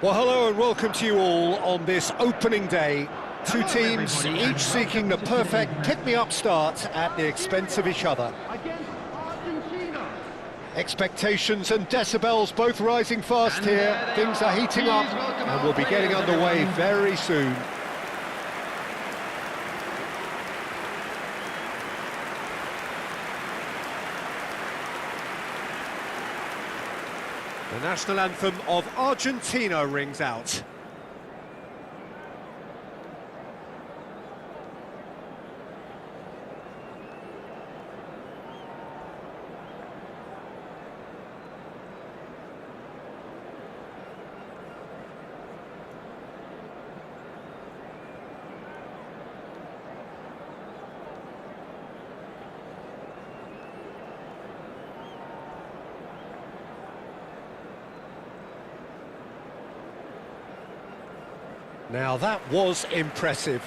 Well, hello and welcome to you all on this opening day. Two teams, each seeking the perfect pick-me-up start at the expense of each other. Against Argentina. Expectations and decibels both rising fast here. Things are heating up and we'll be getting underway very soon. The national anthem of Argentina rings out. Now that was impressive.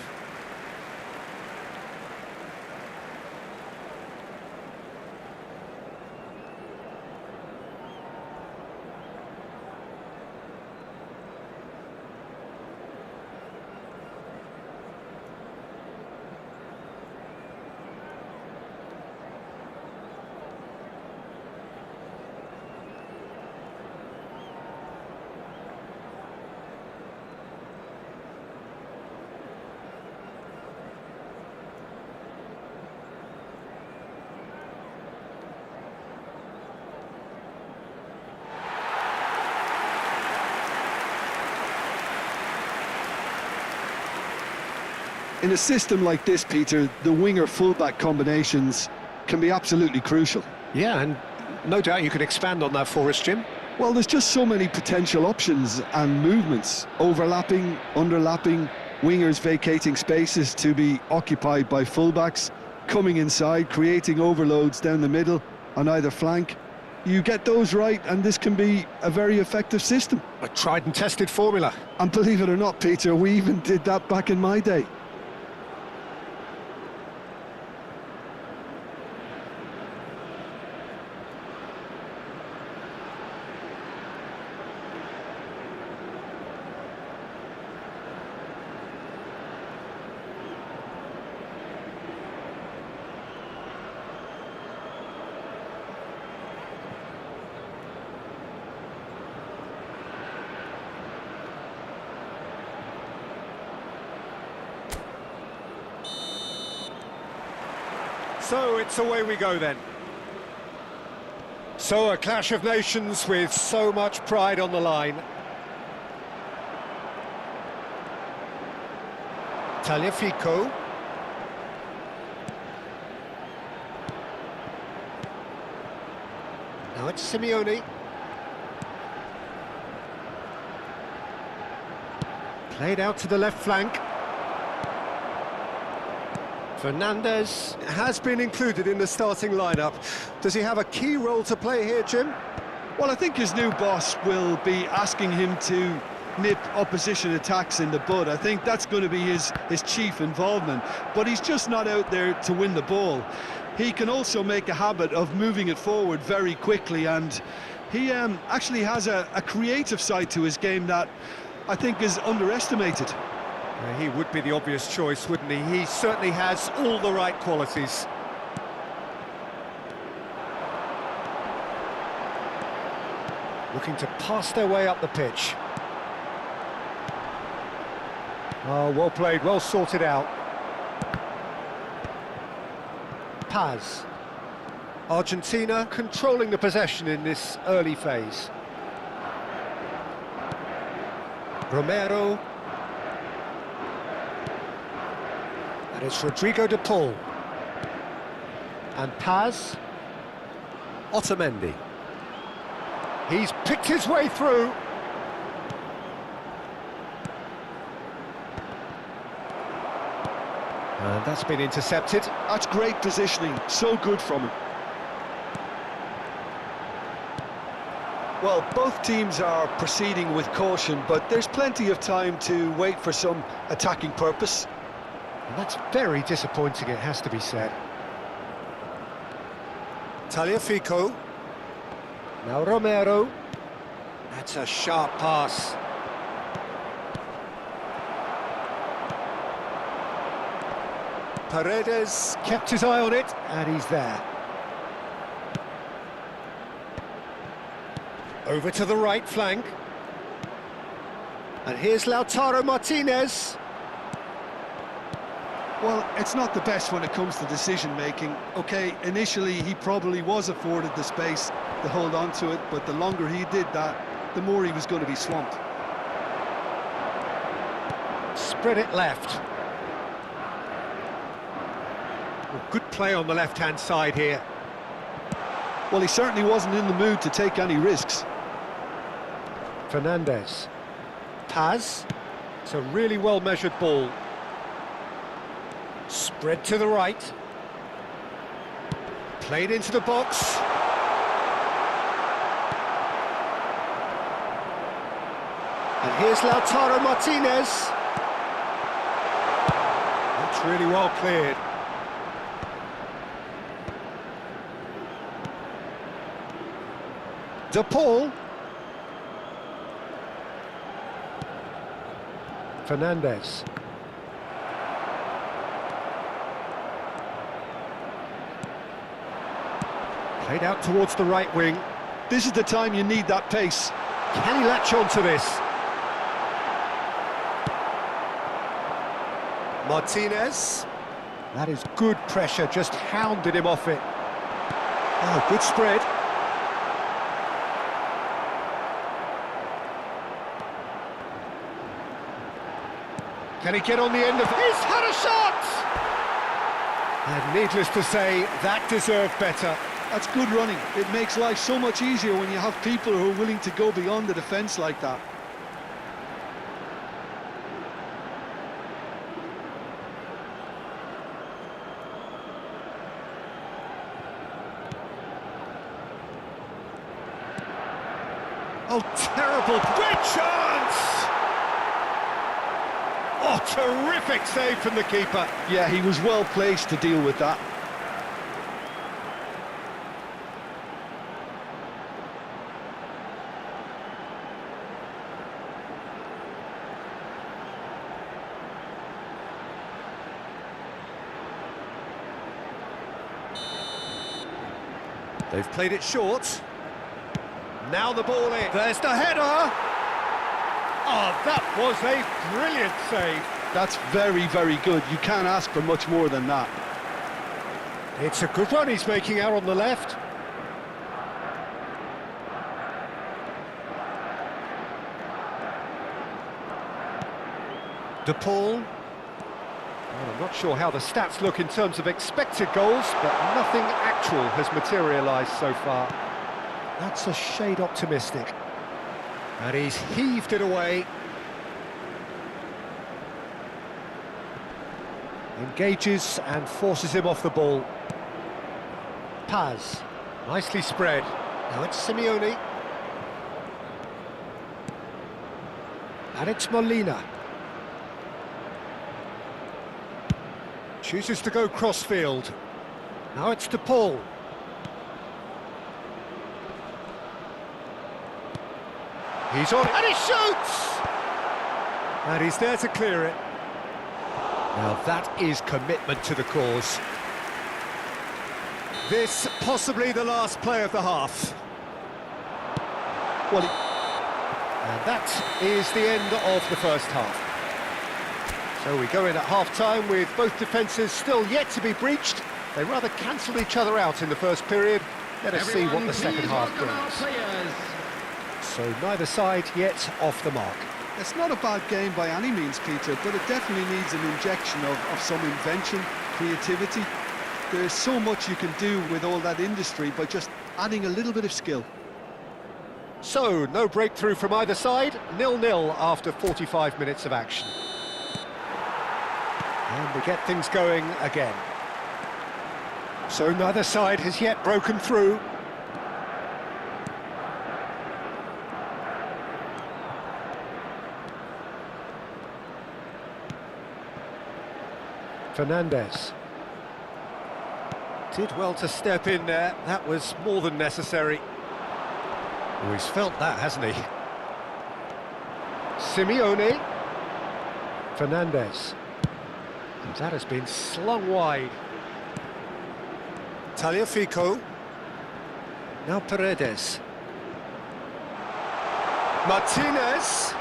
In a system like this, Peter, the winger-fullback combinations can be absolutely crucial. Yeah, and no doubt you can expand on that for us, Jim. Well, there's just so many potential options and movements, overlapping, underlapping, wingers vacating spaces to be occupied by fullbacks, coming inside, creating overloads down the middle on either flank. You get those right and this can be a very effective system. A tried and tested formula. And believe it or not, Peter, we even did that back in my day. So it's away we go then. So a clash of nations with so much pride on the line. Tagliafico. Now it's Simeone. Played out to the left flank. Fernandez has been included in the starting lineup. Does he have a key role to play here, Jim? Well, I think his new boss will be asking him to nip opposition attacks in the bud. I think that's going to be his chief involvement, but he's just not out there to win the ball. He can also make a habit of moving it forward very quickly, and he actually has a creative side to his game that I think is underestimated. He would be the obvious choice, wouldn't he? He certainly has all the right qualities. Looking to pass their way up the pitch. Oh, well played, well sorted out. Paz. Argentina controlling the possession in this early phase. Romero. And it's Rodrigo de Paul. And Paz. Otamendi. He's picked his way through. And that's been intercepted. That's great positioning, so good from him. Well, both teams are proceeding with caution, but there's plenty of time to wait for some attacking purpose. And that's very disappointing, it has to be said. Tagliafico. Now Romero. That's a sharp pass. Paredes kept his eye on it, and he's there. Over to the right flank. And here's Lautaro Martinez. Well, it's not the best when it comes to decision-making. Okay, initially he probably was afforded the space to hold on to it, but the longer he did that, the more he was going to be swamped. Spread it left. Well, good play on the left-hand side here. Well, he certainly wasn't in the mood to take any risks. Fernandez. Paz. It's a really well-measured ball. Spread to the right. Played into the box. And here's Lautaro Martinez. That's really well cleared. De Paul. Fernandez. Played out towards the right wing. This is the time you need that pace. Can he latch on to this? Martinez. That is good pressure, just hounded him off it. Oh, good spread. Can he get on the end of... He's had a shot! And needless to say, that deserved better. That's good running. It makes life so much easier when you have people who are willing to go beyond the defence like that. Oh, terrible! Great chance! Oh, terrific save from the keeper. Yeah, he was well placed to deal with that. They've played it short. Now the ball in. There's the header. Oh, that was a brilliant save. That's very, very good. You can't ask for much more than that. It's a good run he's making out on the left. De Paul. Well, I'm not sure how the stats look in terms of expected goals, but nothing actual has materialised so far. That's a shade optimistic. And he's heaved it away. Engages and forces him off the ball. Paz, nicely spread. Now it's Simeone. And it's Molina. Chooses to go crossfield. Now it's DePaul. He's on it, and he shoots! And he's there to clear it. Now that is commitment to the cause. This possibly the last play of the half. Well, and that is the end of the first half. So we go in at half-time with both defences still yet to be breached. They rather cancelled each other out in the first period. Let us see what the second half brings. So neither side yet off the mark. It's not a bad game by any means, Peter, but it definitely needs an injection of some invention, creativity. There's so much you can do with all that industry by just adding a little bit of skill. So, no breakthrough from either side, 0-0 after 45 minutes of action. And we get things going again. So neither side has yet broken through. Fernandez. Did well to step in there, that was more than necessary. Oh, he's felt that, hasn't he? Simeone. Fernandez. And that has been slung wide. Tagliafico. Now Paredes. Martinez.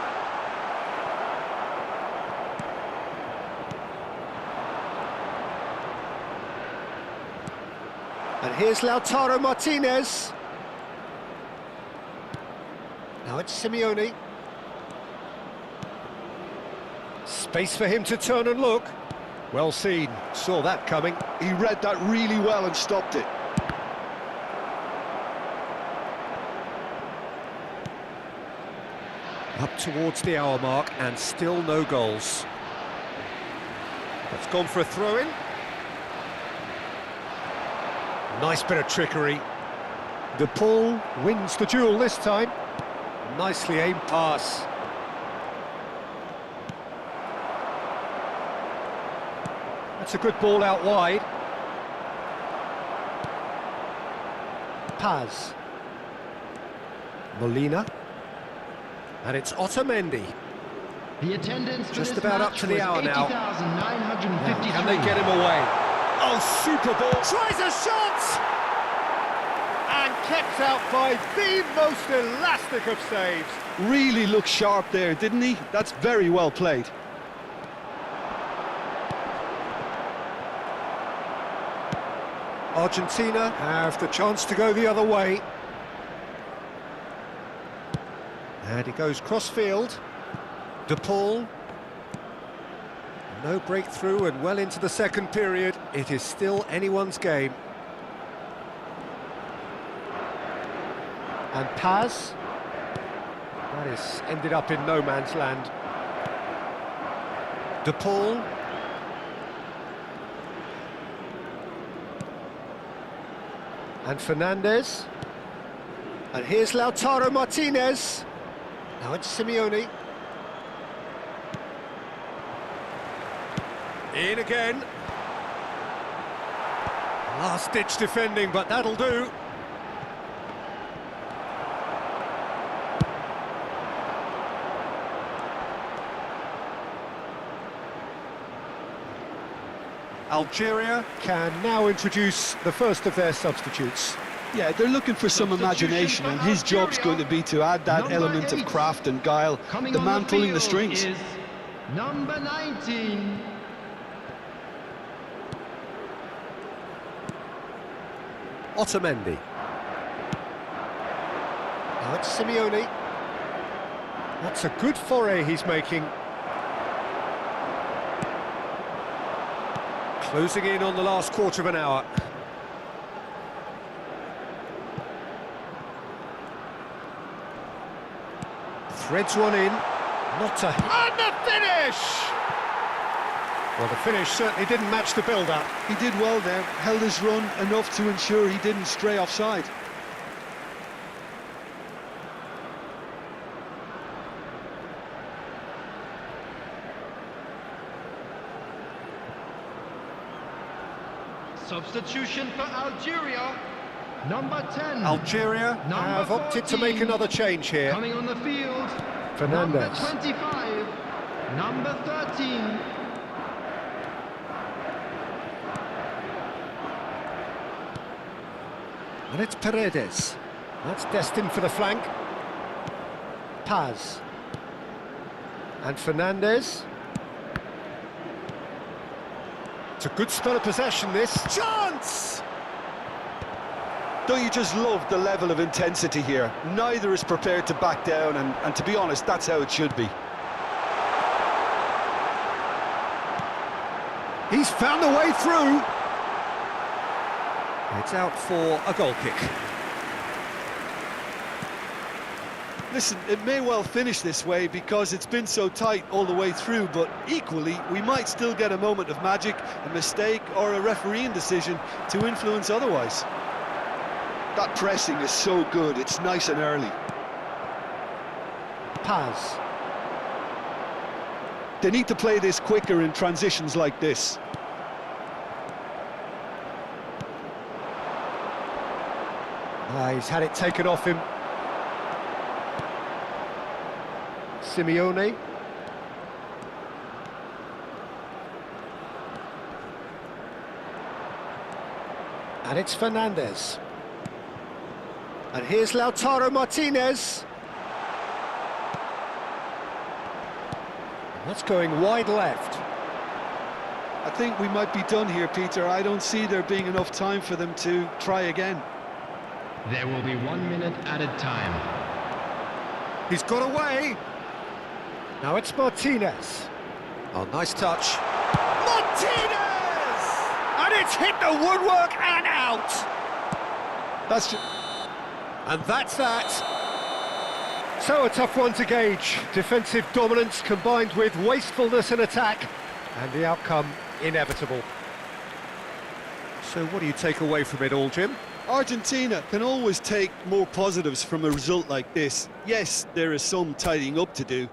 And here's Lautaro Martinez. Now it's Simeone. Space for him to turn and look. Well seen, saw that coming. He read that really well and stopped it. Up towards the hour mark and still no goals. That's gone for a throw-in. Nice bit of trickery. DePaul wins the duel this time. Nicely aimed pass. That's a good ball out wide. Paz. Molina. And it's Otamendi. The attendance just about up to the hour now. Can they get him away? Oh, super ball. Tries a shot! And kept out by the most elastic of saves. Really looked sharp there, didn't he? That's very well played. Argentina have the chance to go the other way. And he goes cross-field. DePaul. No breakthrough and well into the second period. It is still anyone's game. And Paz. That is ended up in no man's land. DePaul. And Fernandez. And here's Lautaro Martinez. Now it's Simeone. In again. Last-ditch defending, but that'll do. Algeria can now introduce the first of their substitutes. Yeah, they're looking for some imagination, and his job's going to be to add that element of craft and guile, the man pulling the strings. Number 19. Otamendi. Now it's Simeone. That's a good foray he's making. Closing in on the last quarter of an hour. Threads one in. Not a... And the finish! Well, the finish certainly didn't match the build-up. He did well there, held his run enough to ensure he didn't stray offside. Substitution for Algeria. Number 10. Algeria have opted to make another change here. Coming on the field. Fernandez. Number 25. Number 13. And it's Paredes. That's destined for the flank. Paz. And Fernandez. It's a good spell of possession, this. Chance! Don't you just love the level of intensity here? Neither is prepared to back down, and to be honest, that's how it should be. He's found the way through. It's out for a goal kick. Listen, it may well finish this way because it's been so tight all the way through, but equally, we might still get a moment of magic, a mistake, or a refereeing decision to influence otherwise. That pressing is so good, it's nice and early. Paz. They need to play this quicker in transitions like this. He's had it taken off him. Simeone. And it's Fernandez. And here's Lautaro Martinez. That's going wide left. I think we might be done here, Peter. I don't see there being enough time for them to try again. There will be 1 minute added time. He's got away. Now it's Martinez. Oh, nice touch. Martinez! And it's hit the woodwork and out. And that's that. So a tough one to gauge. Defensive dominance combined with wastefulness in attack. And the outcome inevitable. So what do you take away from it all, Jim? Argentina can always take more positives from a result like this. Yes, there is some tidying up to do,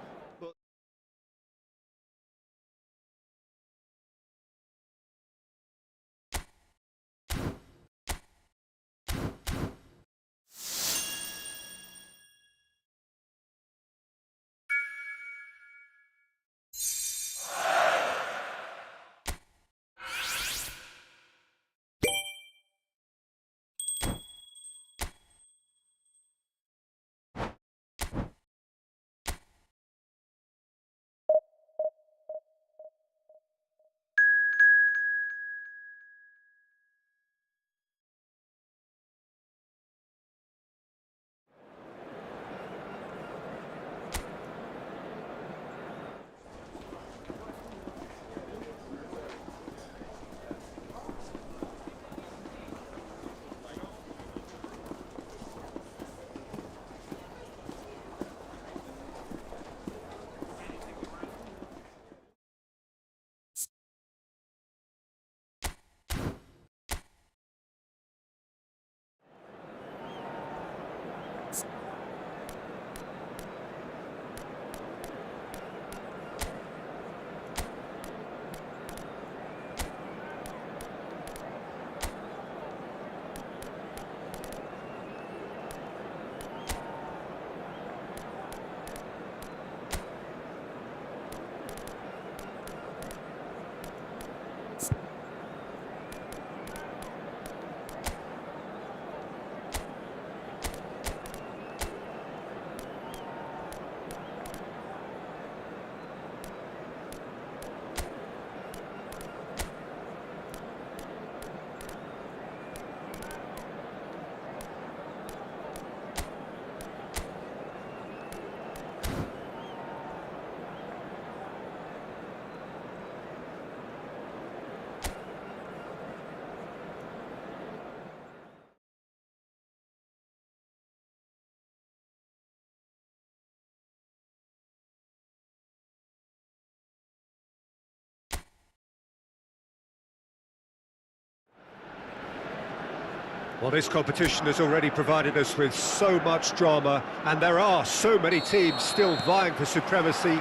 Well, this competition has already provided us with so much drama, and there are so many teams still vying for supremacy,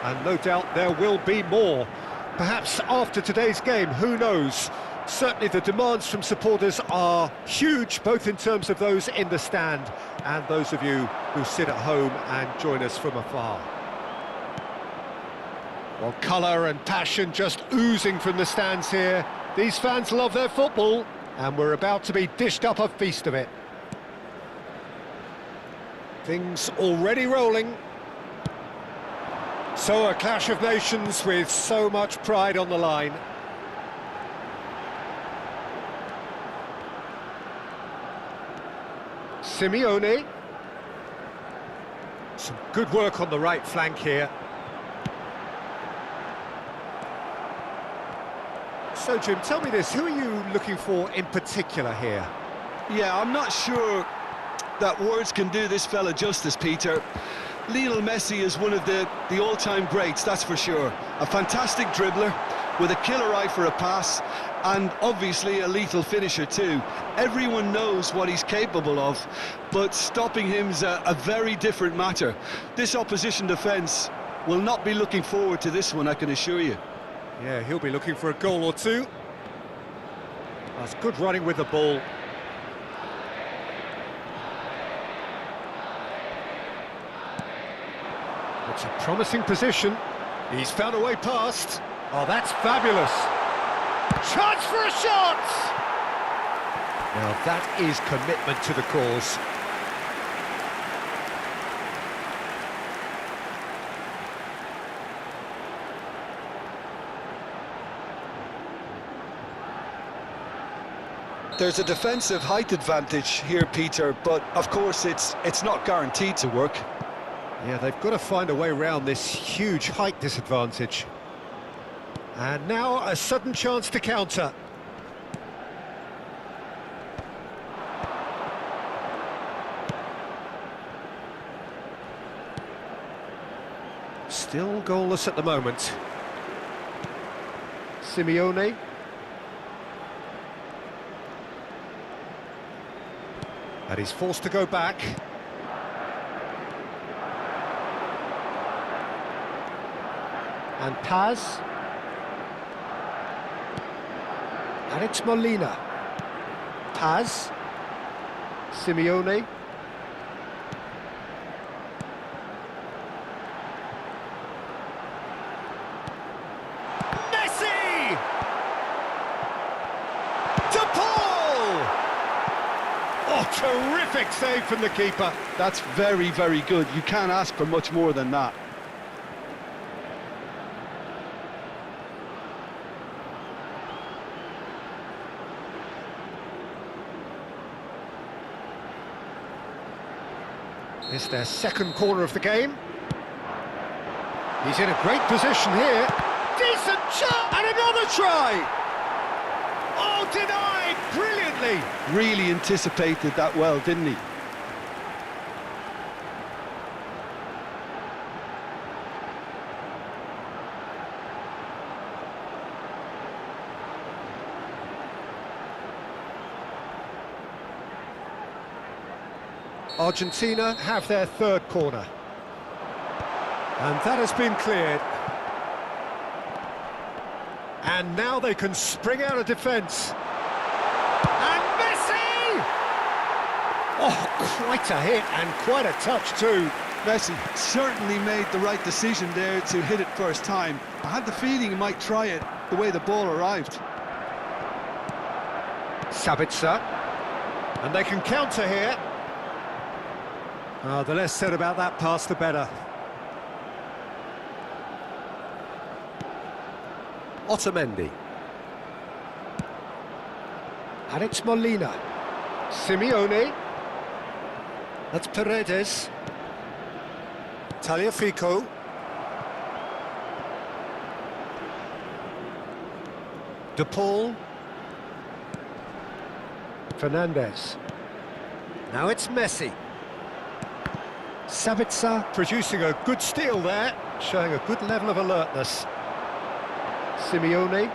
and no doubt there will be more. Perhaps after today's game, who knows? Certainly the demands from supporters are huge, both in terms of those in the stand and those of you who sit at home and join us from afar. Well, colour and passion just oozing from the stands here. These fans love their football, and we're about to be dished up a feast of it. Things already rolling. So a clash of nations with so much pride on the line. Simeone. Some good work on the right flank here. So, Jim, tell me this, who are you looking for in particular here? Yeah, I'm not sure that words can do this fella justice, Peter. Lionel Messi is one of the all-time greats, that's for sure. A fantastic dribbler with a killer eye for a pass, and obviously a lethal finisher too. Everyone knows what he's capable of, but stopping him is a very different matter. This opposition defence will not be looking forward to this one, I can assure you. Yeah, he'll be looking for a goal or two. That's good running with the ball. It's a promising position. He's found a way past. Oh, that's fabulous. Chance for a shot! Now that is commitment to the cause. There's a defensive height advantage here, Peter, but of course it's not guaranteed to work. Yeah, they've got to find a way around this huge height disadvantage. And now a sudden chance to counter. Still goalless at the moment. Simeone. And he's forced to go back. And Paz. And it's Molina. Paz. Simeone. Messi! De Paul! Oh, terrific save from the keeper. That's very, very good. You can't ask for much more than that. It's their second corner of the game. He's in a great position here. Decent shot! And another try! Oh, denied! Brilliantly! Really anticipated that well, didn't he? Argentina have their third corner. And that has been cleared. And now they can spring out of defence. And Messi! Oh, quite a hit and quite a touch too. Messi certainly made the right decision there to hit it first time. I had the feeling he might try it the way the ball arrived. Sabitzer. And they can counter here. The less said about that pass, the better. Otamendi. And it's Molina. Simeone. That's Paredes. Tagliafico. De Paul. Fernandez. Now it's Messi. Sabitzer producing a good steal there, showing a good level of alertness. Simeone.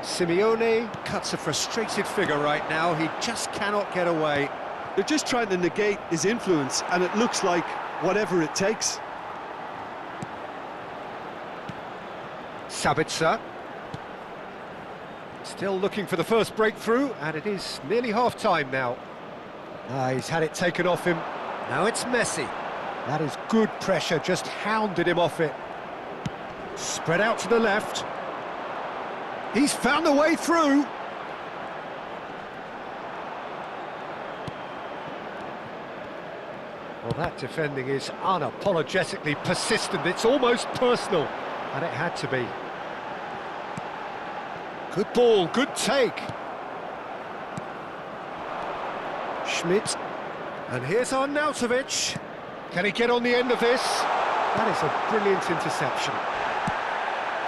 Simeone cuts a frustrated figure right now. He just cannot get away. They're just trying to negate his influence, and it looks like whatever it takes. Sabitzer. Still looking for the first breakthrough, and it is nearly half-time now. He's had it taken off him. Now it's Messi. That is good pressure, just hounded him off it. Spread out to the left. He's found a way through. Well, that defending is unapologetically persistent. It's almost personal, and it had to be. Good ball, good take. Schmidt. And here's Arnautovic. Can he get on the end of this? That is a brilliant interception.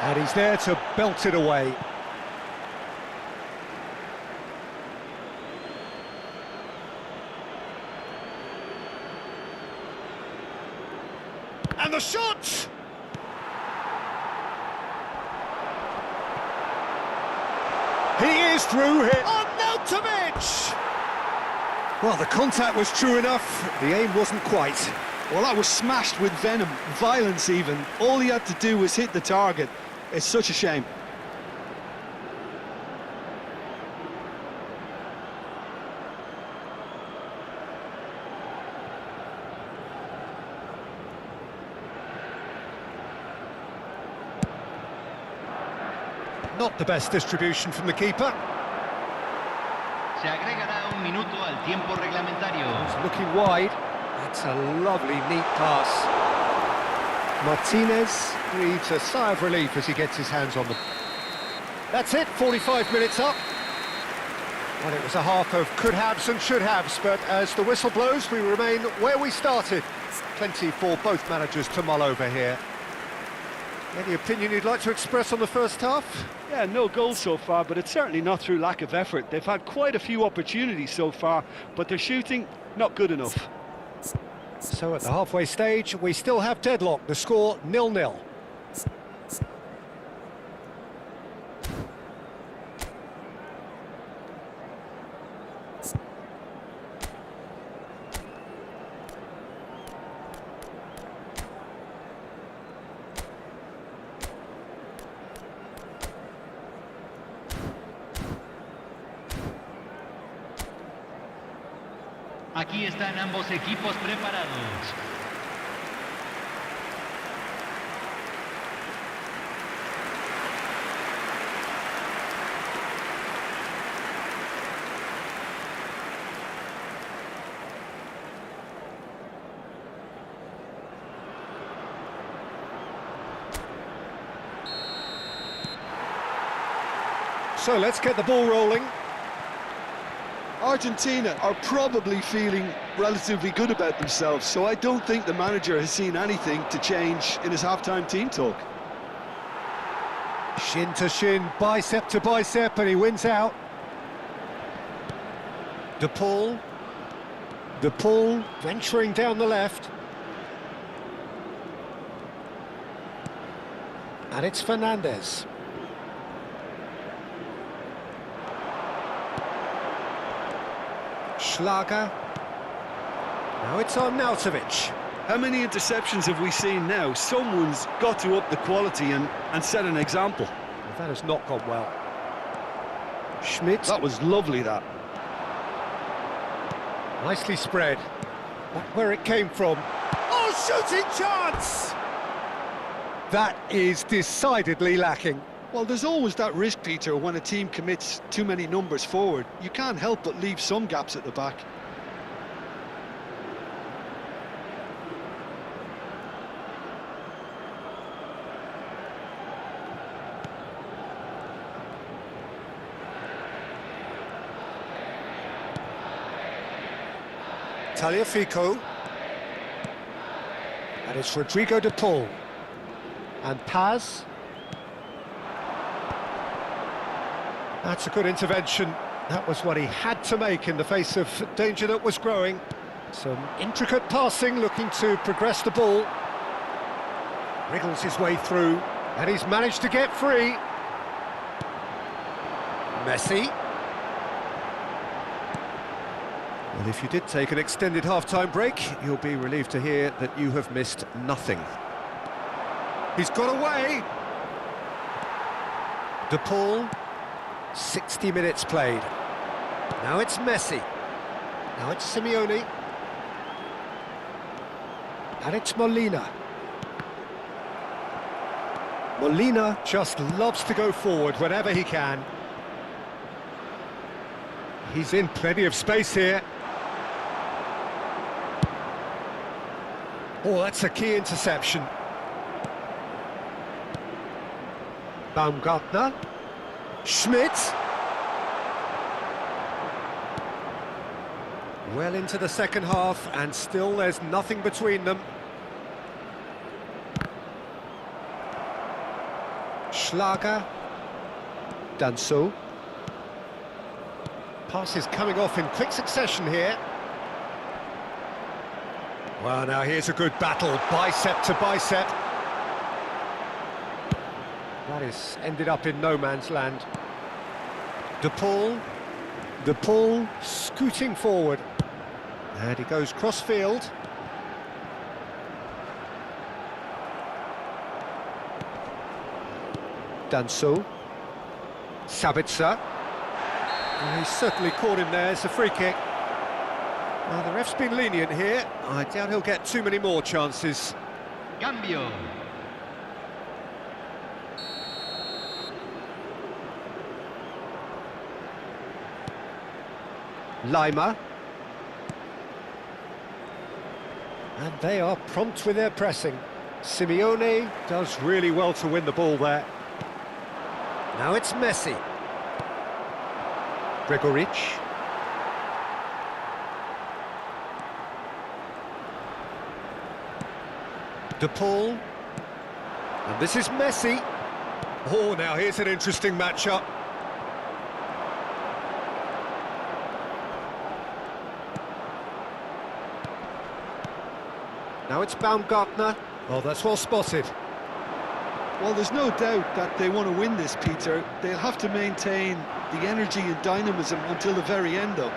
And he's there to belt it away. And the shot! He is through here. Arnautovic! Well, the contact was true enough. The aim wasn't quite. Well, that was smashed with venom, violence even. All he had to do was hit the target. It's such a shame. Not the best distribution from the keeper. Se agregará un minuto al tiempo reglamentario. He's looking wide. That's a lovely, neat pass. Martinez breathes a sigh of relief as he gets his hands on them. That's it, 45 minutes up. Well, it was a half of could-haves and should-haves, but as the whistle blows, we remain where we started. Plenty for both managers to mull over here. Any opinion you'd like to express on the first half? Yeah, no goals so far, but it's certainly not through lack of effort. They've had quite a few opportunities so far, but their shooting, not good enough. So at the halfway stage, we still have deadlock. The score 0-0. Aquí están ambos equipos preparados. So let's get the ball rolling. Argentina are probably feeling relatively good about themselves, so I don't think the manager has seen anything to change in his half-time team talk. Shin to shin, bicep to bicep, and he wins out. De Paul venturing down the left. And it's Fernandez. Schlager. Now it's Arnautovic. How many interceptions have we seen now? Someone's got to up the quality and set an example. Well, that has not gone well. Schmidt. That was lovely, that. Nicely spread. Back where it came from. Oh, shooting chance! That is decidedly lacking. Well, there's always that risk, Peter, when a team commits too many numbers forward. You can't help but leave some gaps at the back. Tagliafico. And it's Rodrigo de Paul. And Paz. That's a good intervention. That was what he had to make in the face of danger that was growing. Some intricate passing, looking to progress the ball. Wriggles his way through, and he's managed to get free. Messi. Well, if you did take an extended half-time break, you'll be relieved to hear that you have missed nothing. He's got away. De Paul, 60 minutes played. Now it's Messi. Now it's Simeone. And it's Molina. Molina just loves to go forward whenever he can. He's in plenty of space here. Oh, that's a key interception. Baumgartner. Schmidt. Well into the second half, and still there's nothing between them. Schlager. Danso. Pass is coming off in quick succession here. Well, now here's a good battle, bicep to bicep. That is ended up in no man's land. De Paul. De Paul scooting forward. And he goes cross-field. Danso. Sabitzer. And he's certainly caught him there. It's a free kick. Now, the ref's been lenient here. I doubt he'll get too many more chances. Cambio. Lima. And they are prompt with their pressing. Simeone does really well to win the ball there. Now it's Messi. Gregoric. De Paul. And this is Messi. Oh, now here's an interesting matchup. Now it's Baumgartner. Oh, that's well spotted. Well, there's no doubt that they want to win this, Peter. They'll have to maintain the energy and dynamism until the very end, though.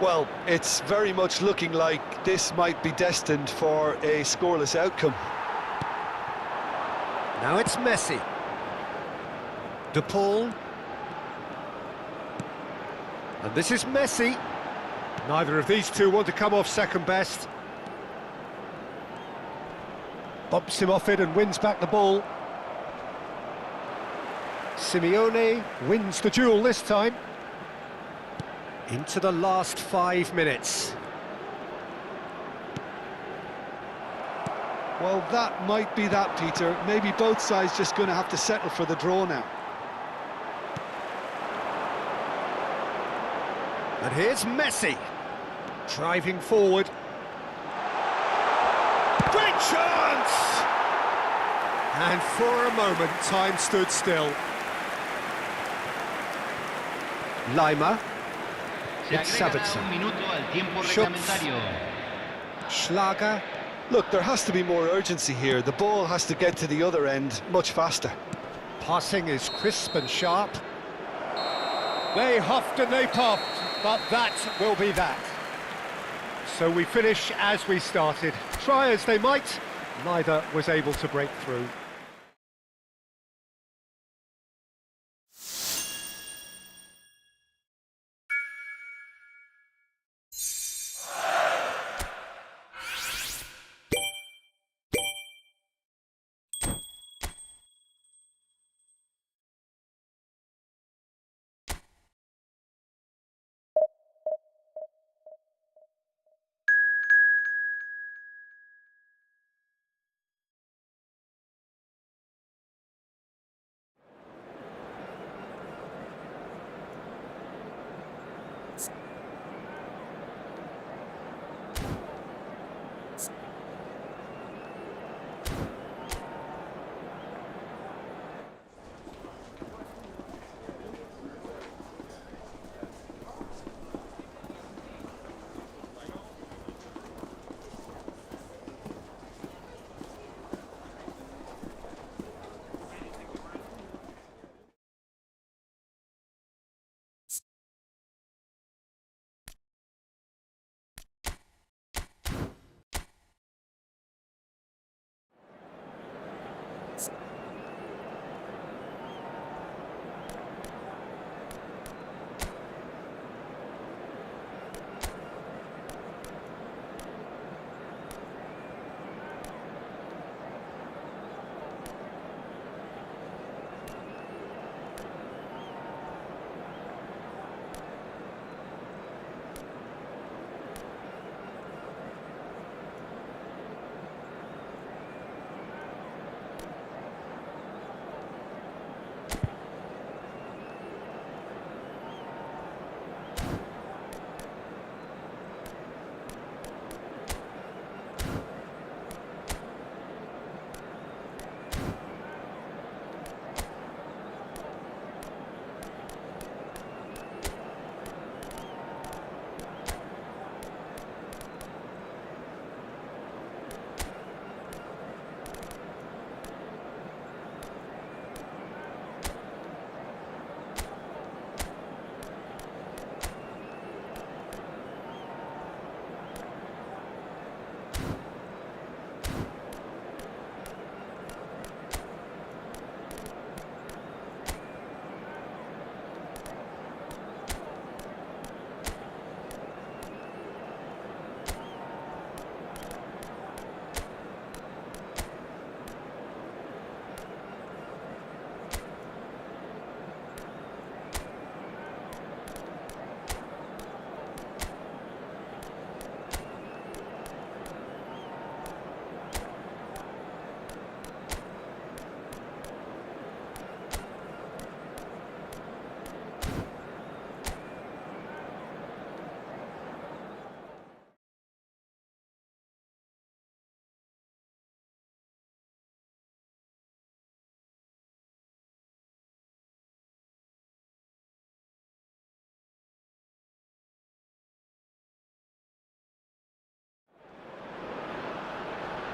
Well, it's very much looking like this might be destined for a scoreless outcome. Now it's Messi. De Paul. And this is Messi. Neither of these two want to come off second best. Bumps him off it and wins back the ball. Simeone wins the duel this time. Into the last 5 minutes. Well, that might be that, Peter. Maybe both sides just going to have to settle for the draw now. And here's Messi, driving forward. Great chance! And for a moment, time stood still. Lima. Se It's agregará Sabitzer. un minuto al tiempo Schutz. reglamentario. Schlager. Look, there has to be more urgency here. The ball has to get to the other end much faster. Passing is crisp and sharp. They huffed and they puffed, but that will be that. So we finish as we started. Try as they might, neither was able to break through.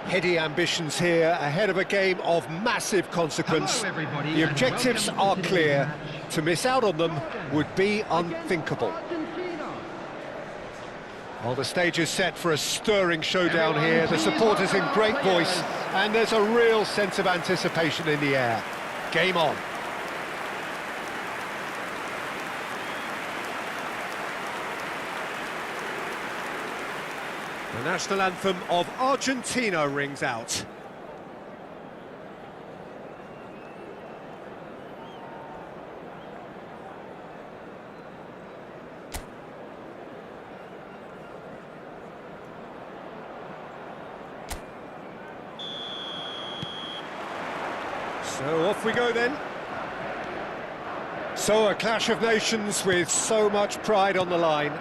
Heady ambitions here, ahead of a game of massive consequence. Hello, everybody, The and objectives welcome are to today's clear. match. To miss out on them would be unthinkable. Argentina. Well, the stage is set for a stirring showdown Everyone, here. The please supporters in welcome our great voice, players. and there's a real sense of anticipation in the air. Game on. The national anthem of Argentina rings out. So off we go then. So a clash of nations with so much pride on the line.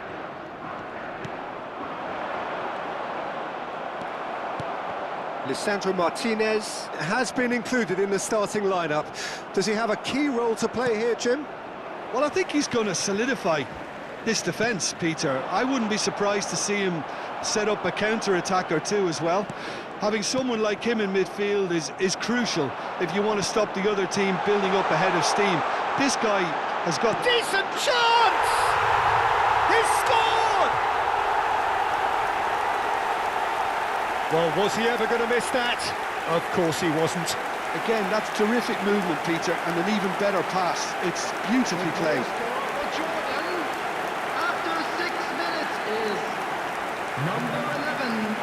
Lisandro Martinez has been included in the starting lineup. Does he have a key role to play here, Jim? Well, I think he's going to solidify this defence, Peter. I wouldn't be surprised to see him set up a counter-attack or two as well. Having someone like him in midfield is crucial if you want to stop the other team building up ahead of steam. This guy has got... Decent chance! He's scored! Well, was he ever going to miss that? Of course he wasn't. Again, that's terrific movement, Peter, and an even better pass. It's beautifully played. For Jordan, after 6 minutes, is number 11.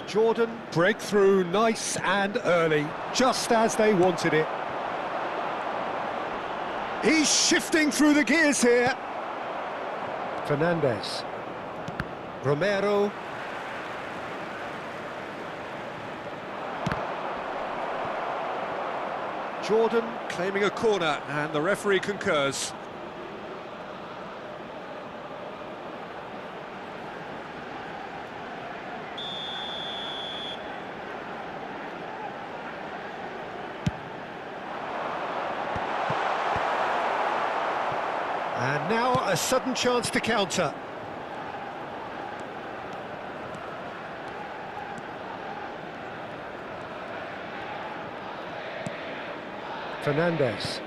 Jordan, breakthrough, nice and early, just as they wanted it. He's shifting through the gears here. Fernandez. Romero. Jordan claiming a corner, and the referee concurs. And now a sudden chance to counter. Fernandez.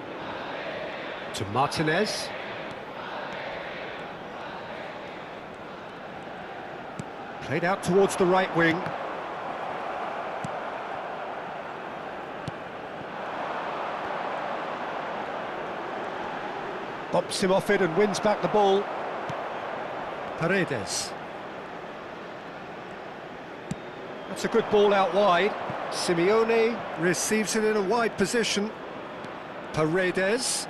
To Martinez. Played out towards the right wing. Bumps him off it and wins back the ball. Paredes. That's a good ball out wide. Simeone receives it in a wide position. Paredes.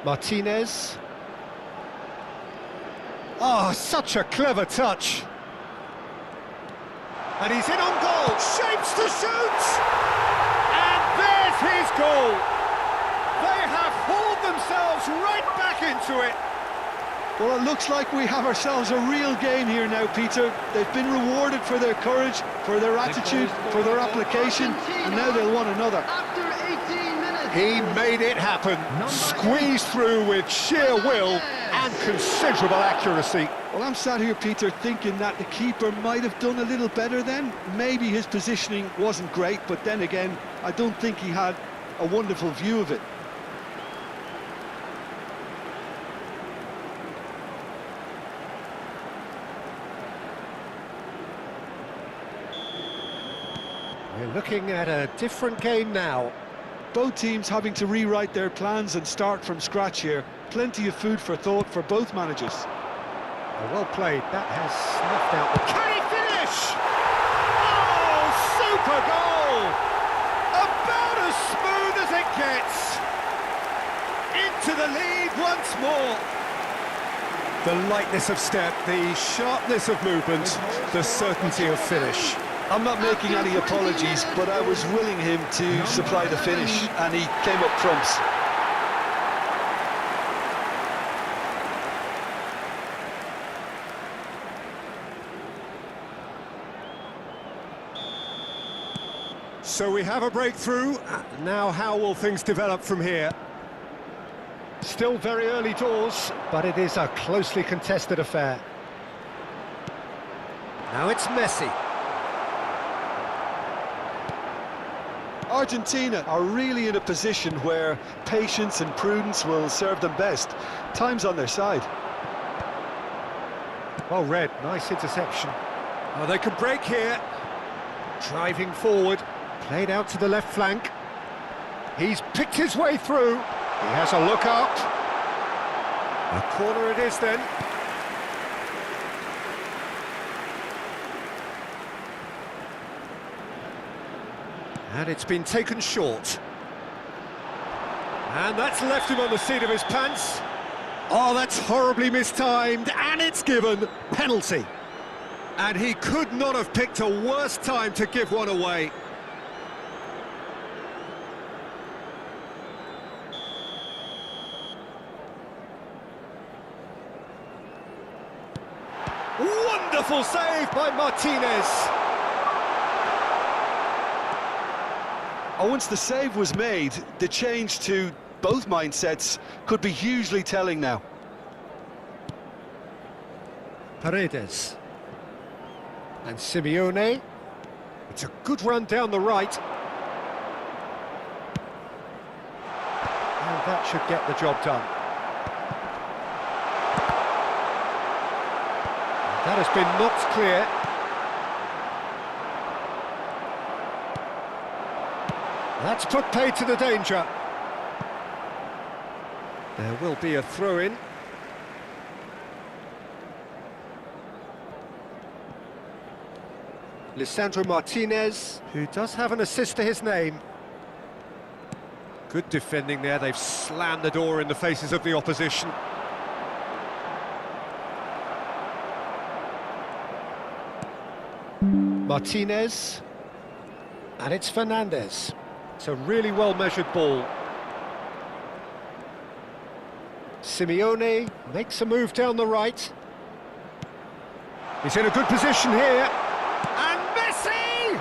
Martinez. Oh, such a clever touch. And he's in on goal. Shapes to shoot! And there's his goal. They have hauled themselves right back into it. Well, it looks like we have ourselves a real game here now, Peter. They've been rewarded for their courage, for their attitude, for their application, and now they'll want another. After 18 minutes. He made it happen. Squeezed through with sheer will and considerable accuracy. Well, I'm sat here, Peter, thinking that the keeper might have done a little better then. Maybe his positioning wasn't great, but then again, I don't think he had a wonderful view of it. We're looking at a different game now. Both teams having to rewrite their plans and start from scratch here. Plenty of food for thought for both managers. Well played. That has snuffed out the... Can he finish? Oh, super goal! About as smooth as it gets. Into the lead once more. The lightness of step, the sharpness of movement, the certainty of finish. I'm not making any apologies, but I was willing him to supply the finish, and he came up trumps. So we have a breakthrough. Now how will things develop from here? Still very early doors, but it is a closely contested affair. Now it's Messi. Argentina are really in a position where patience and prudence will serve them best. Time's on their side. Well read, nice interception. Oh, they can break here. Driving forward, played out to the left flank. He's picked his way through. He has a look out. A corner it is then. And it's been taken short. And that's left him on the seat of his pants. Oh, that's horribly mistimed, and it's given. Penalty. And he could not have picked a worse time to give one away. Wonderful save by Martinez. Once the save was made, the change to both mindsets could be hugely telling now. Paredes. And Simeone. It's a good run down the right. And that should get the job done. And that has been knocked clear. That's put paid to the danger. There will be a throw-in. Lisandro Martinez, who does have an assist to his name. Good defending there, they've slammed the door in the faces of the opposition. Martinez, and it's Fernandez. It's a really well-measured ball. Simeone makes a move down the right. He's in a good position here. And Messi!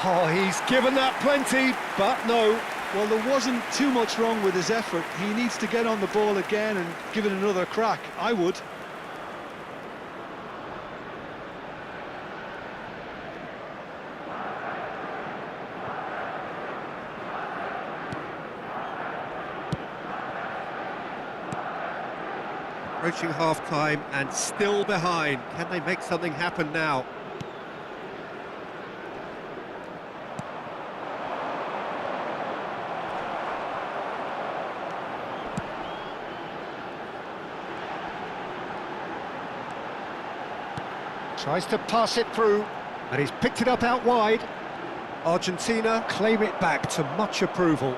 Oh, he's given that plenty, but no. Well, there wasn't too much wrong with his effort. He needs to get on the ball again and give it another crack. I would. Approaching half-time and still behind. Can they make something happen now? Tries to pass it through, and he's picked it up out wide. Argentina claim it back to much approval.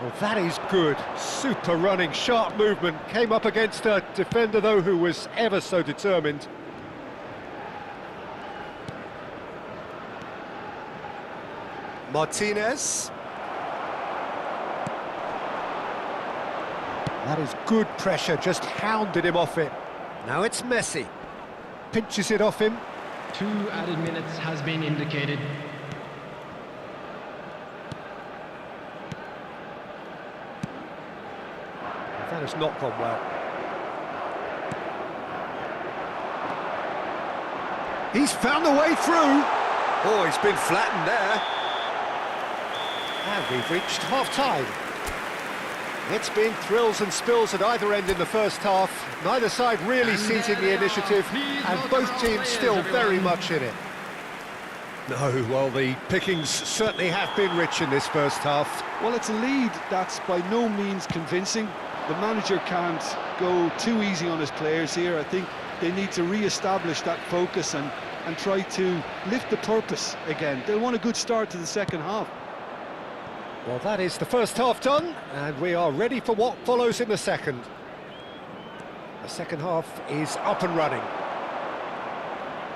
Well, that is good. Super running, sharp movement. Came up against a defender, though, who was ever so determined. Martinez. That is good pressure, just hounded him off it. Now it's Messi. Pinches it off him. 2 added minutes has been indicated. That has not gone well. He's found a way through. Oh, he's been flattened there. And we've reached half-time. It's been thrills and spills at either end in the first half. Neither side really seizing the initiative, and both teams still very much in it. No, well, the pickings certainly have been rich in this first half. Well, it's a lead that's by no means convincing. The manager can't go too easy on his players here. I think they need to re-establish that focus and try to lift the purpose again. They want a good start to the second half. Well, that is the first half done, and we are ready for what follows in the second. The second half is up and running.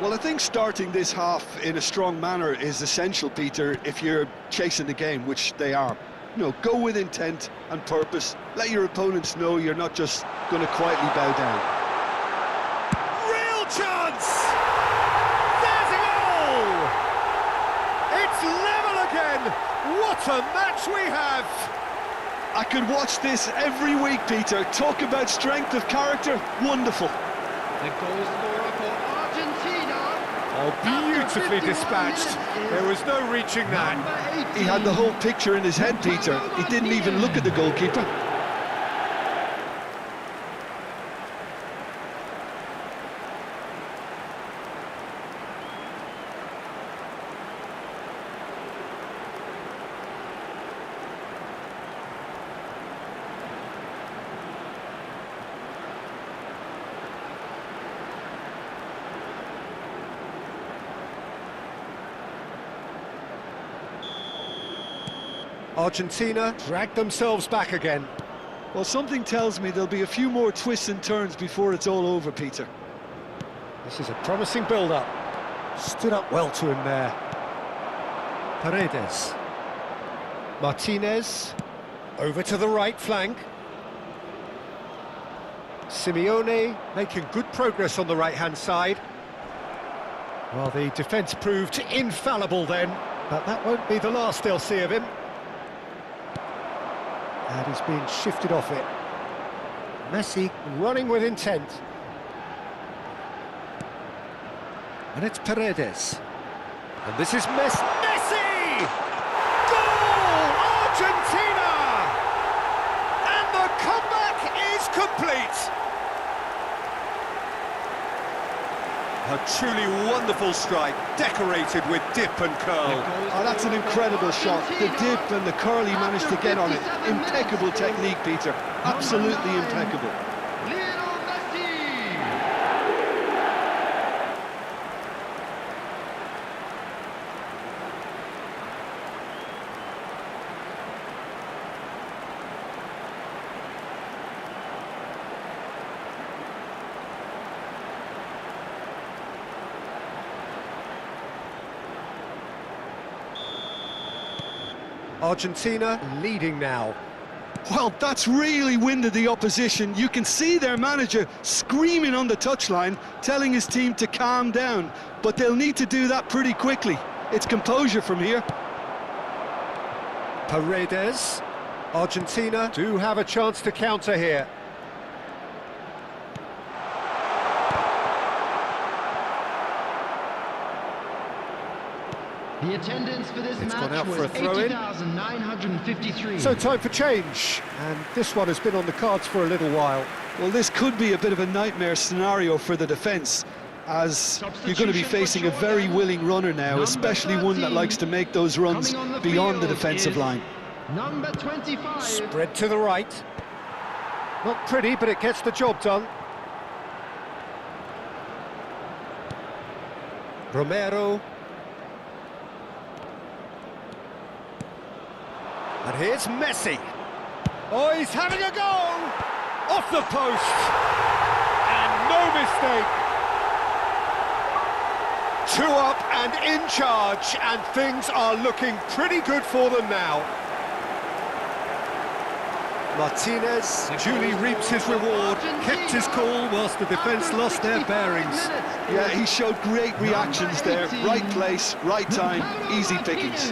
Well, I think starting this half in a strong manner is essential, Peter, if you're chasing the game, which they are. You know, go with intent and purpose. Let your opponents know you're not just going to quietly bow down. Real chance! There's a goal! It's level again! What a match we have! I could watch this every week, Peter. Talk about strength of character. Wonderful. The goal scorer for Argentina. Oh, beautifully dispatched. There was no reaching that. Number 18. He had the whole picture in his head, Peter. He didn't even look at the goalkeeper. Argentina dragged themselves back again. Well, something tells me there'll be a few more twists and turns before it's all over, Peter. This is a promising build-up. Stood up well to him there. Paredes. Martinez. Over to the right flank. Simeone making good progress on the right-hand side. Well, the defence proved infallible then, but that won't be the last they'll see of him. And he's being shifted off it. Messi running with intent. And it's Paredes. And this is Messi! Goal! Argentina! And the comeback is complete! A truly wonderful strike, decorated with dip and curl. Oh, that's an incredible shot. The dip and the curl he managed to get on it. Impeccable technique, Peter. Absolutely impeccable. Lionel Messi. Argentina leading now. Well, that's really winded the opposition. You can see their manager screaming on the touchline, telling his team to calm down. But they'll need to do that pretty quickly. It's composure from here. Paredes. Argentina do have a chance to counter here. The attendance for this It's gone out match for a was throw-in. 80,953. So time for change, and this one has been on the cards for a little while. Well, this could be a bit of a nightmare scenario for the defence, as you're going to be facing a very willing runner now, especially one that likes to make those runs beyond the defensive line. Number 25. Spread to the right. Not pretty, but it gets the job done. Romero. And here's Messi. Oh, he's having a go! Off the post! And no mistake! 2 up and in charge, and things are looking pretty good for them now. Martinez duly reaps his reward, kept his cool whilst the defence lost their bearings. Yeah, he showed great reactions there. Right place, right time, easy pickings.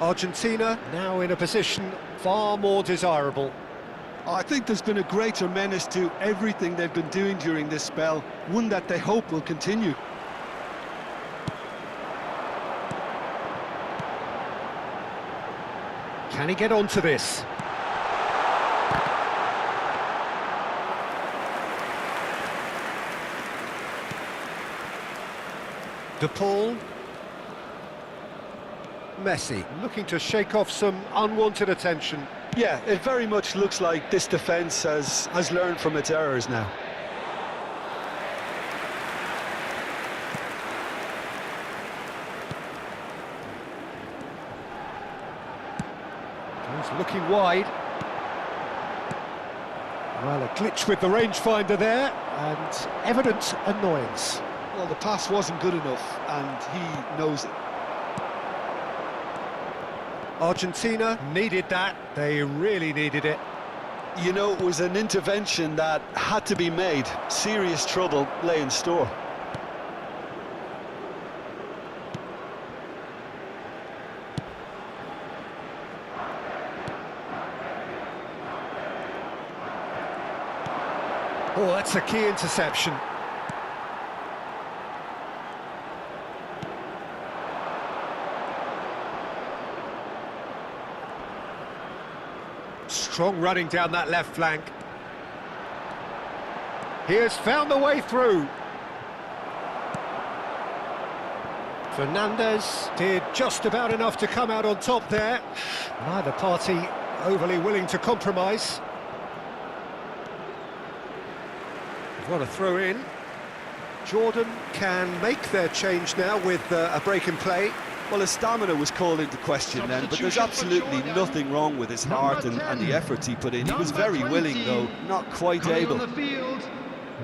Argentina now in a position far more desirable. I think there's been a greater menace to everything they've been doing during this spell, one that they hope will continue. Can he get onto this? De Paul. Messi looking to shake off some unwanted attention. Yeah, it very much looks like this defence has learned from its errors now. He's looking wide. Well, a glitch with the rangefinder there, and evident annoyance. Well, the pass wasn't good enough, and he knows it. Argentina needed that. They really needed it. You know, it was an intervention that had to be made. Serious trouble lay in store. Oh, that's a key interception. Strong running down that left flank. He has found the way through. Fernandez did just about enough to come out on top there. Neither party overly willing to compromise. What a throw in. Jordan can make their change now with a break in play. Well, his stamina was called into question then, but there's absolutely nothing wrong with his heart and the efforts he put in. He was very willing, though, not quite able. On the field,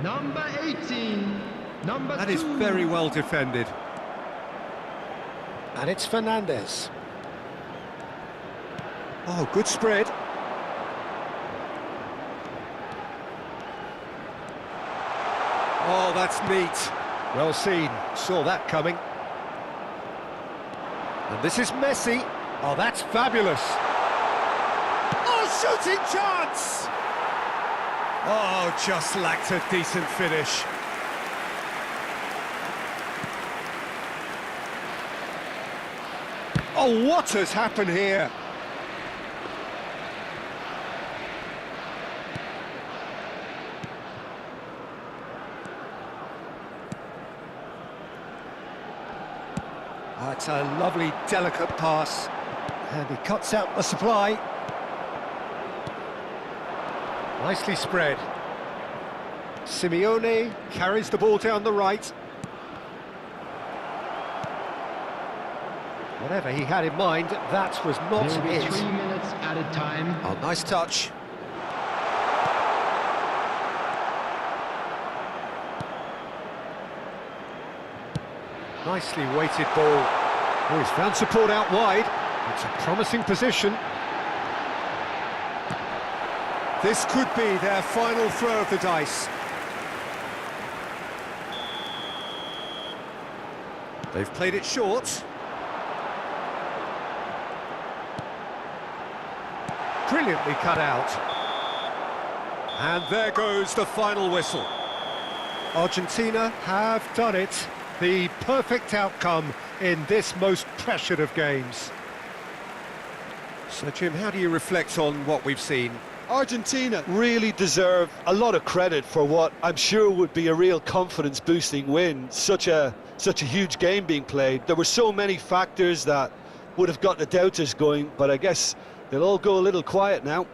number 18, number That 2. is very well defended. And it's Fernandez. Oh, good spread. Oh, that's neat. Well seen. Saw that coming. And this is Messi. Oh, that's fabulous. Oh, shooting chance! Oh, just lacked a decent finish. Oh, what has happened here? Oh, it's a lovely, delicate pass. And he cuts out the supply. Nicely spread. Simeone carries the ball down the right. Whatever he had in mind, that was not There will be it. 3 minutes added time. Oh, nice touch. Nicely weighted ball. Oh, he's found support out wide. It's a promising position. This could be their final throw of the dice. They've played it short. Brilliantly cut out. And there goes the final whistle. Argentina have done it. The perfect outcome in this most pressured of games. So, Jim, how do you reflect on what we've seen? Argentina really deserve a lot of credit for what I'm sure would be a real confidence-boosting win. Such a huge game being played. There were so many factors that would have got the doubters going, but I guess they'll all go a little quiet now.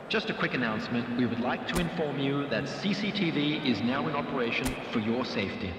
Just a quick announcement. We would like to inform you that CCTV is now in operation for your safety.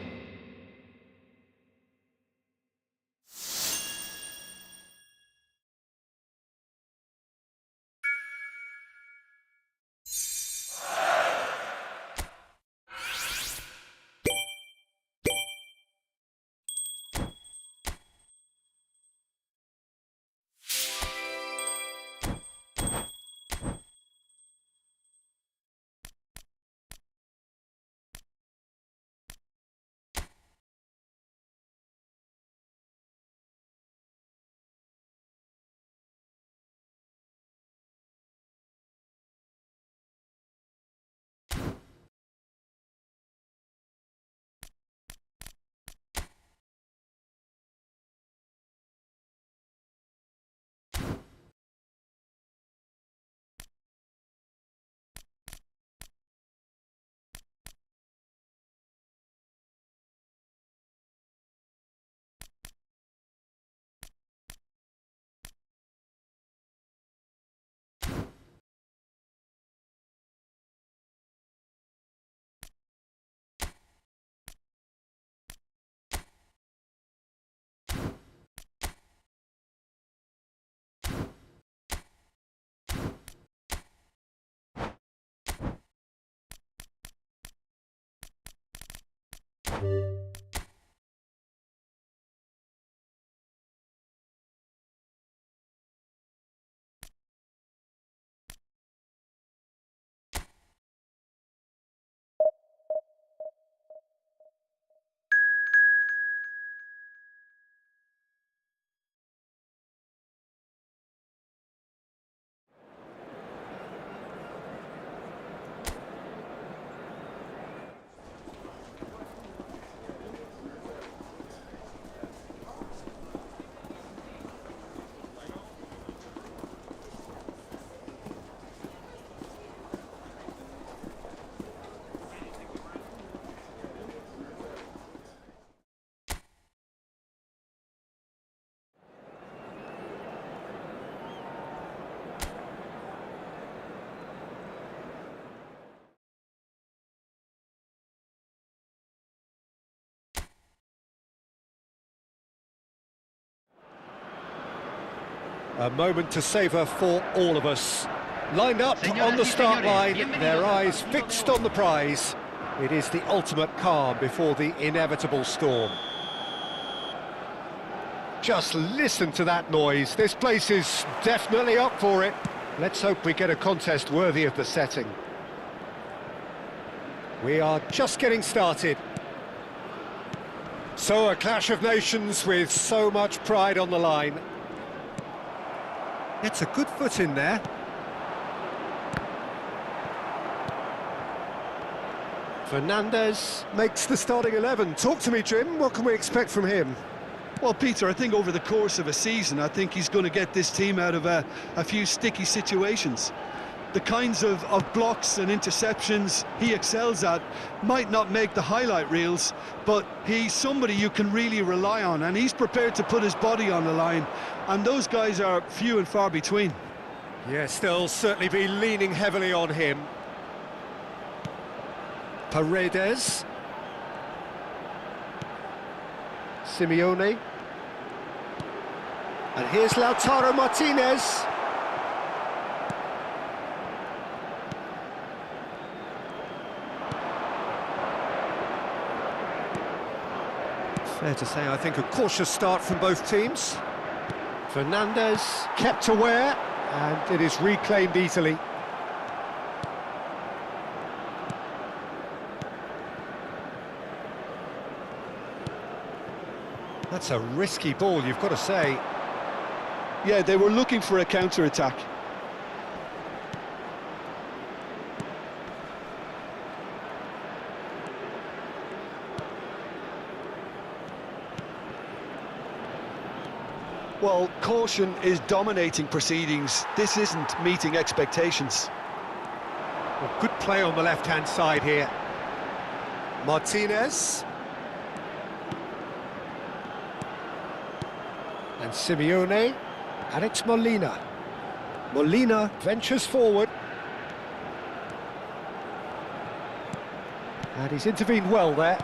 A moment to savour for all of us. Lined up on the start line, their eyes fixed on the prize. It is the ultimate calm before the inevitable storm. Just listen to that noise. This place is definitely up for it. Let's hope we get a contest worthy of the setting. We are just getting started. So a clash of nations with so much pride on the line. Gets a good foot in there. Fernandes makes the starting 11. Talk to me, Jim. What can we expect from him? Well, Peter, I think over the course of a season, I think he's going to get this team out of a few sticky situations. The kinds of blocks and interceptions he excels at might not make the highlight reels, but he's somebody you can really rely on, and he's prepared to put his body on the line, and those guys are few and far between. Yes, they'll certainly be leaning heavily on him. Paredes. Simeone. And here's Lautaro Martinez. Fair to say, I think, a cautious start from both teams. Fernandes kept aware, and it is reclaimed easily. That's a risky ball, you've got to say. Yeah, they were looking for a counter-attack. Well, caution is dominating proceedings. This isn't meeting expectations. Well, good play on the left-hand side here. Martinez. And Simeone. And it's Molina. Molina ventures forward. And he's intervened well there.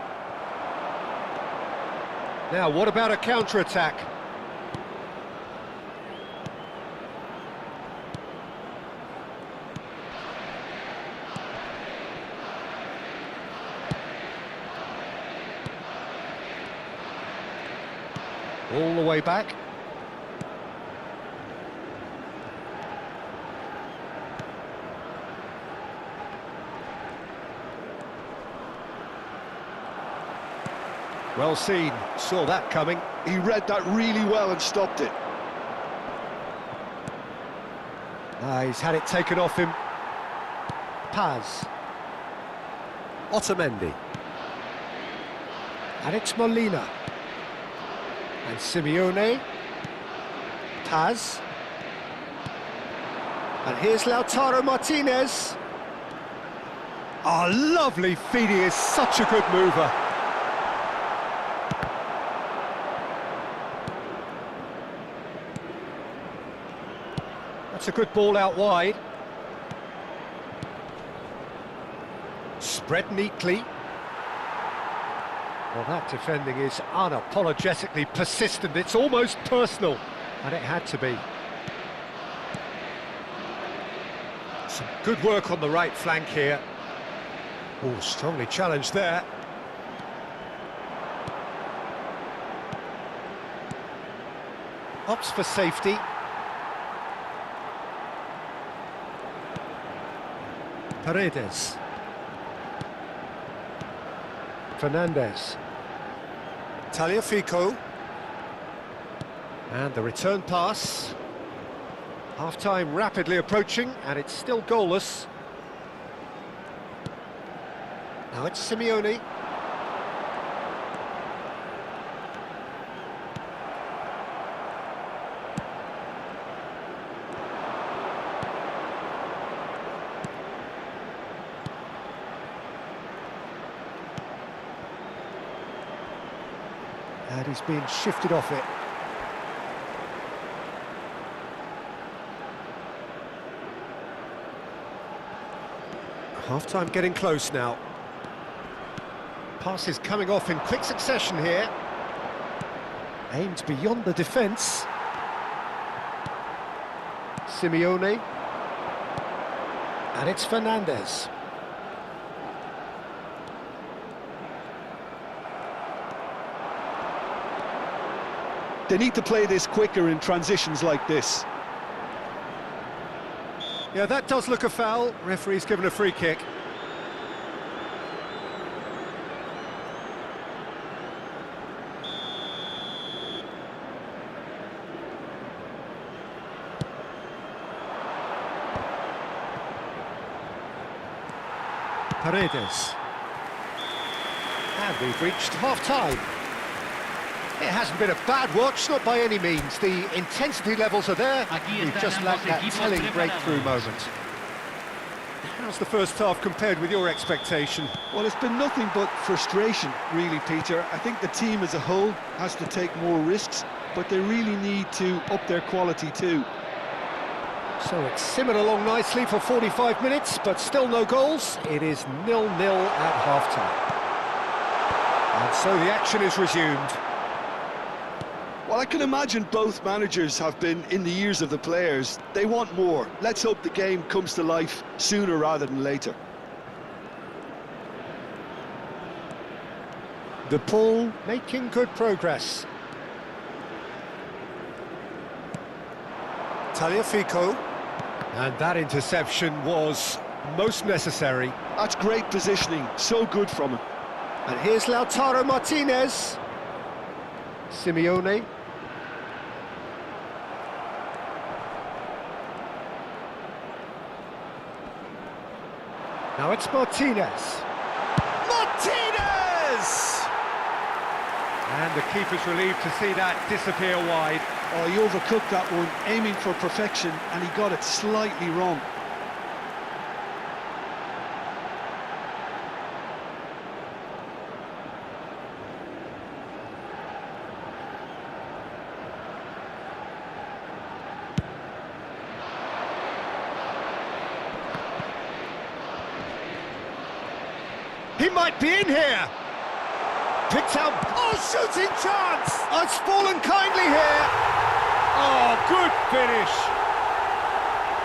Now, what about a counter-attack? All the way back. Well seen, saw that coming. He read that really well and stopped it. He's had it taken off him. Paz. Otamendi. And it's Molina. And Simeone. Paz. And here's Lautaro Martinez. Oh, lovely feed, he is such a good mover. That's a good ball out wide. Spread neatly. Well, that defending is unapologetically persistent. It's almost personal, and it had to be. Some good work on the right flank here. Oh, strongly challenged there. Opts for safety. Paredes. Fernandez. Tagliafico. And the return pass. Half-time rapidly approaching, and it's still goalless. Now it's Simeone. And he's being shifted off it. Half-time getting close now. Passes coming off in quick succession here. Aimed beyond the defence. Simeone. And it's Fernandez. They need to play this quicker in transitions like this. Yeah, that does look a foul. Referee's given a free kick. Paredes. And we've reached half-time. It hasn't been a bad watch, not by any means. The intensity levels are there. We've just lacked that telling breakthrough moment. How's the first half compared with your expectation? Well, it's been nothing but frustration, really, Peter. I think the team as a whole has to take more risks, but they really need to up their quality too. So it's simmered along nicely for 45 minutes, but still no goals. It is 0-0 at half-time. And so the action is resumed. Well, I can imagine both managers have been in the ears of the players. They want more. Let's hope the game comes to life sooner rather than later. De Paul making good progress. Tagliafico. And that interception was most necessary. That's great positioning, so good from him. And here's Lautaro Martinez. Simeone. Now it's Martinez. Martinez! And the keeper's relieved to see that disappear wide. Oh, he overcooked that one, aiming for perfection, and he got it slightly wrong. He might be in here. Picked out. Oh, shooting chance. Oh, it's fallen kindly here. Oh, good finish.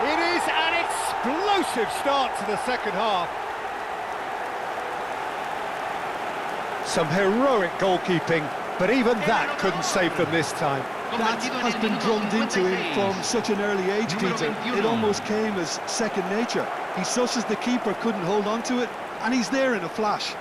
It is an explosive start to the second half. Some heroic goalkeeping, but even that couldn't save them this time. That has been drummed into him from such an early age, Peter. It almost came as second nature. He susses the keeper couldn't hold on to it, and he's there in a flash.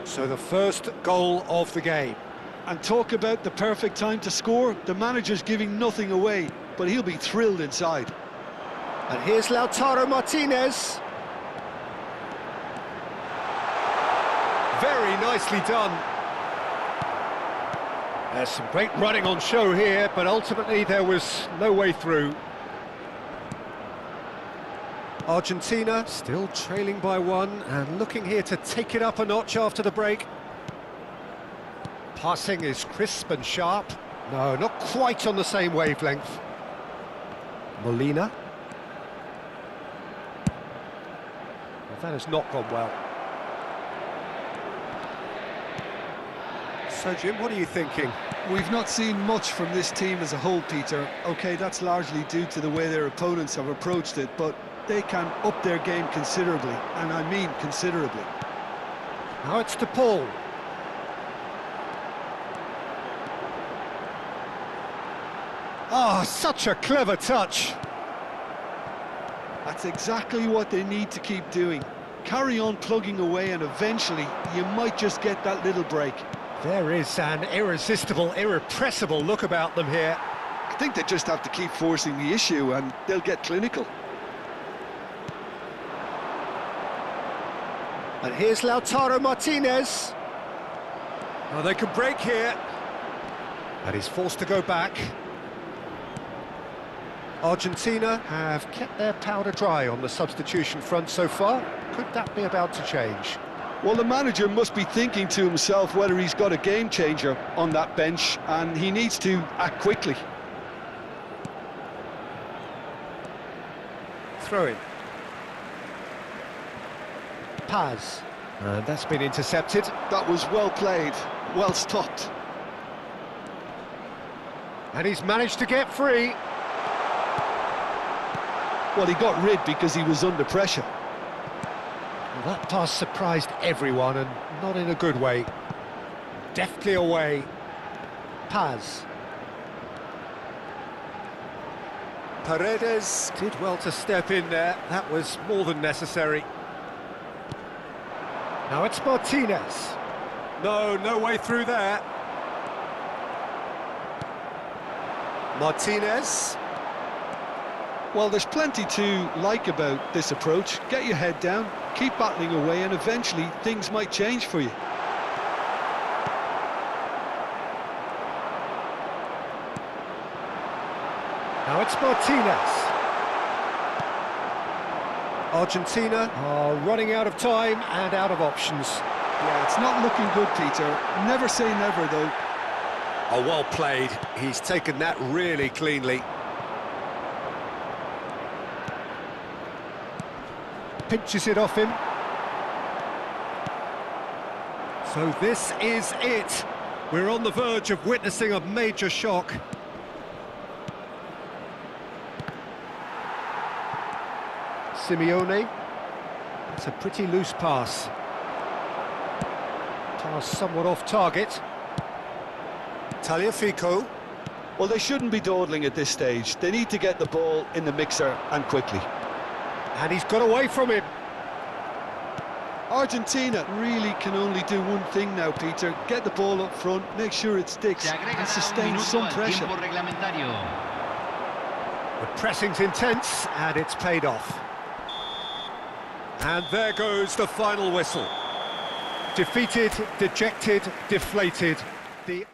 So the first goal of the game. And talk about the perfect time to score. The manager's giving nothing away, but he'll be thrilled inside. And here's Lautaro Martinez. Very nicely done. There's some great running on show here, but ultimately there was no way through. Argentina still trailing by one and looking here to take it up a notch after the break. Passing is crisp and sharp. No, not quite on the same wavelength. Molina. Well, that has not gone well. So, Jim, what are you thinking? We've not seen much from this team as a whole, Peter. OK, that's largely due to the way their opponents have approached it, but they can up their game considerably, and I mean considerably. Now it's to Paul. Oh, such a clever touch. That's exactly what they need to keep doing. Carry on plugging away, and eventually you might just get that little break. There is an irresistible, irrepressible look about them here. I think they just have to keep forcing the issue and they'll get clinical. And here's Lautaro Martinez. Oh, they can break here. And he's forced to go back. Argentina have kept their powder dry on the substitution front so far. Could that be about to change? Well, the manager must be thinking to himself whether he's got a game changer on that bench, and he needs to act quickly. Throw in. Paz. And that's been intercepted. That was well played, well stopped. And he's managed to get free. Well, he got rid because he was under pressure. Well, that pass surprised everyone, and not in a good way. Deftly away. Paz. Paredes did well to step in there. That was more than necessary. Now it's Martinez. No way through there. Martinez. Well, there's plenty to like about this approach. Get your head down, keep battling away, and eventually things might change for you. Now it's Martinez. Argentina are running out of time and out of options. Yeah, it's not looking good, Peter. Never say never, though. Oh, well played. He's taken that really cleanly. Pinches it off him. So this is it. We're on the verge of witnessing a major shock. Simeone. It's a pretty loose pass. Pass somewhat off target. Tagliafico. Well, they shouldn't be dawdling at this stage. They need to get the ball in the mixer, and quickly. And he's got away from him. Argentina really can only do one thing now, Peter. Get the ball up front, make sure it sticks, and sustain some pressure. The pressing's intense, and it's paid off. And there goes the final whistle. Defeated, dejected, deflated. The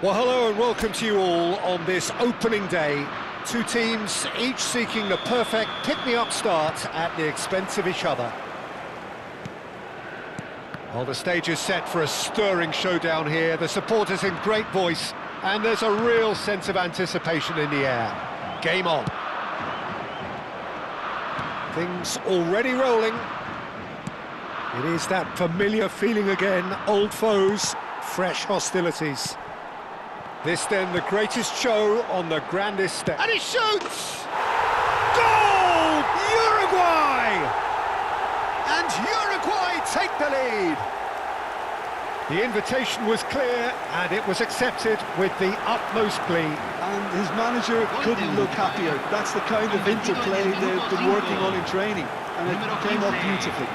Well, hello and welcome to you all on this opening day. Two teams, each seeking the perfect pick-me-up start at the expense of each other. Well, the stage is set for a stirring showdown here. The supporters in great voice, and there's a real sense of anticipation in the air. Game on. Things already rolling. It is that familiar feeling again, old foes, fresh hostilities. This then the greatest show on the grandest stage. And he shoots! Goal! Uruguay! And Uruguay take the lead. The invitation was clear and it was accepted with the utmost glee. And his manager couldn't look happier. That's the kind of interplay they've been working on in training, and it came off beautifully.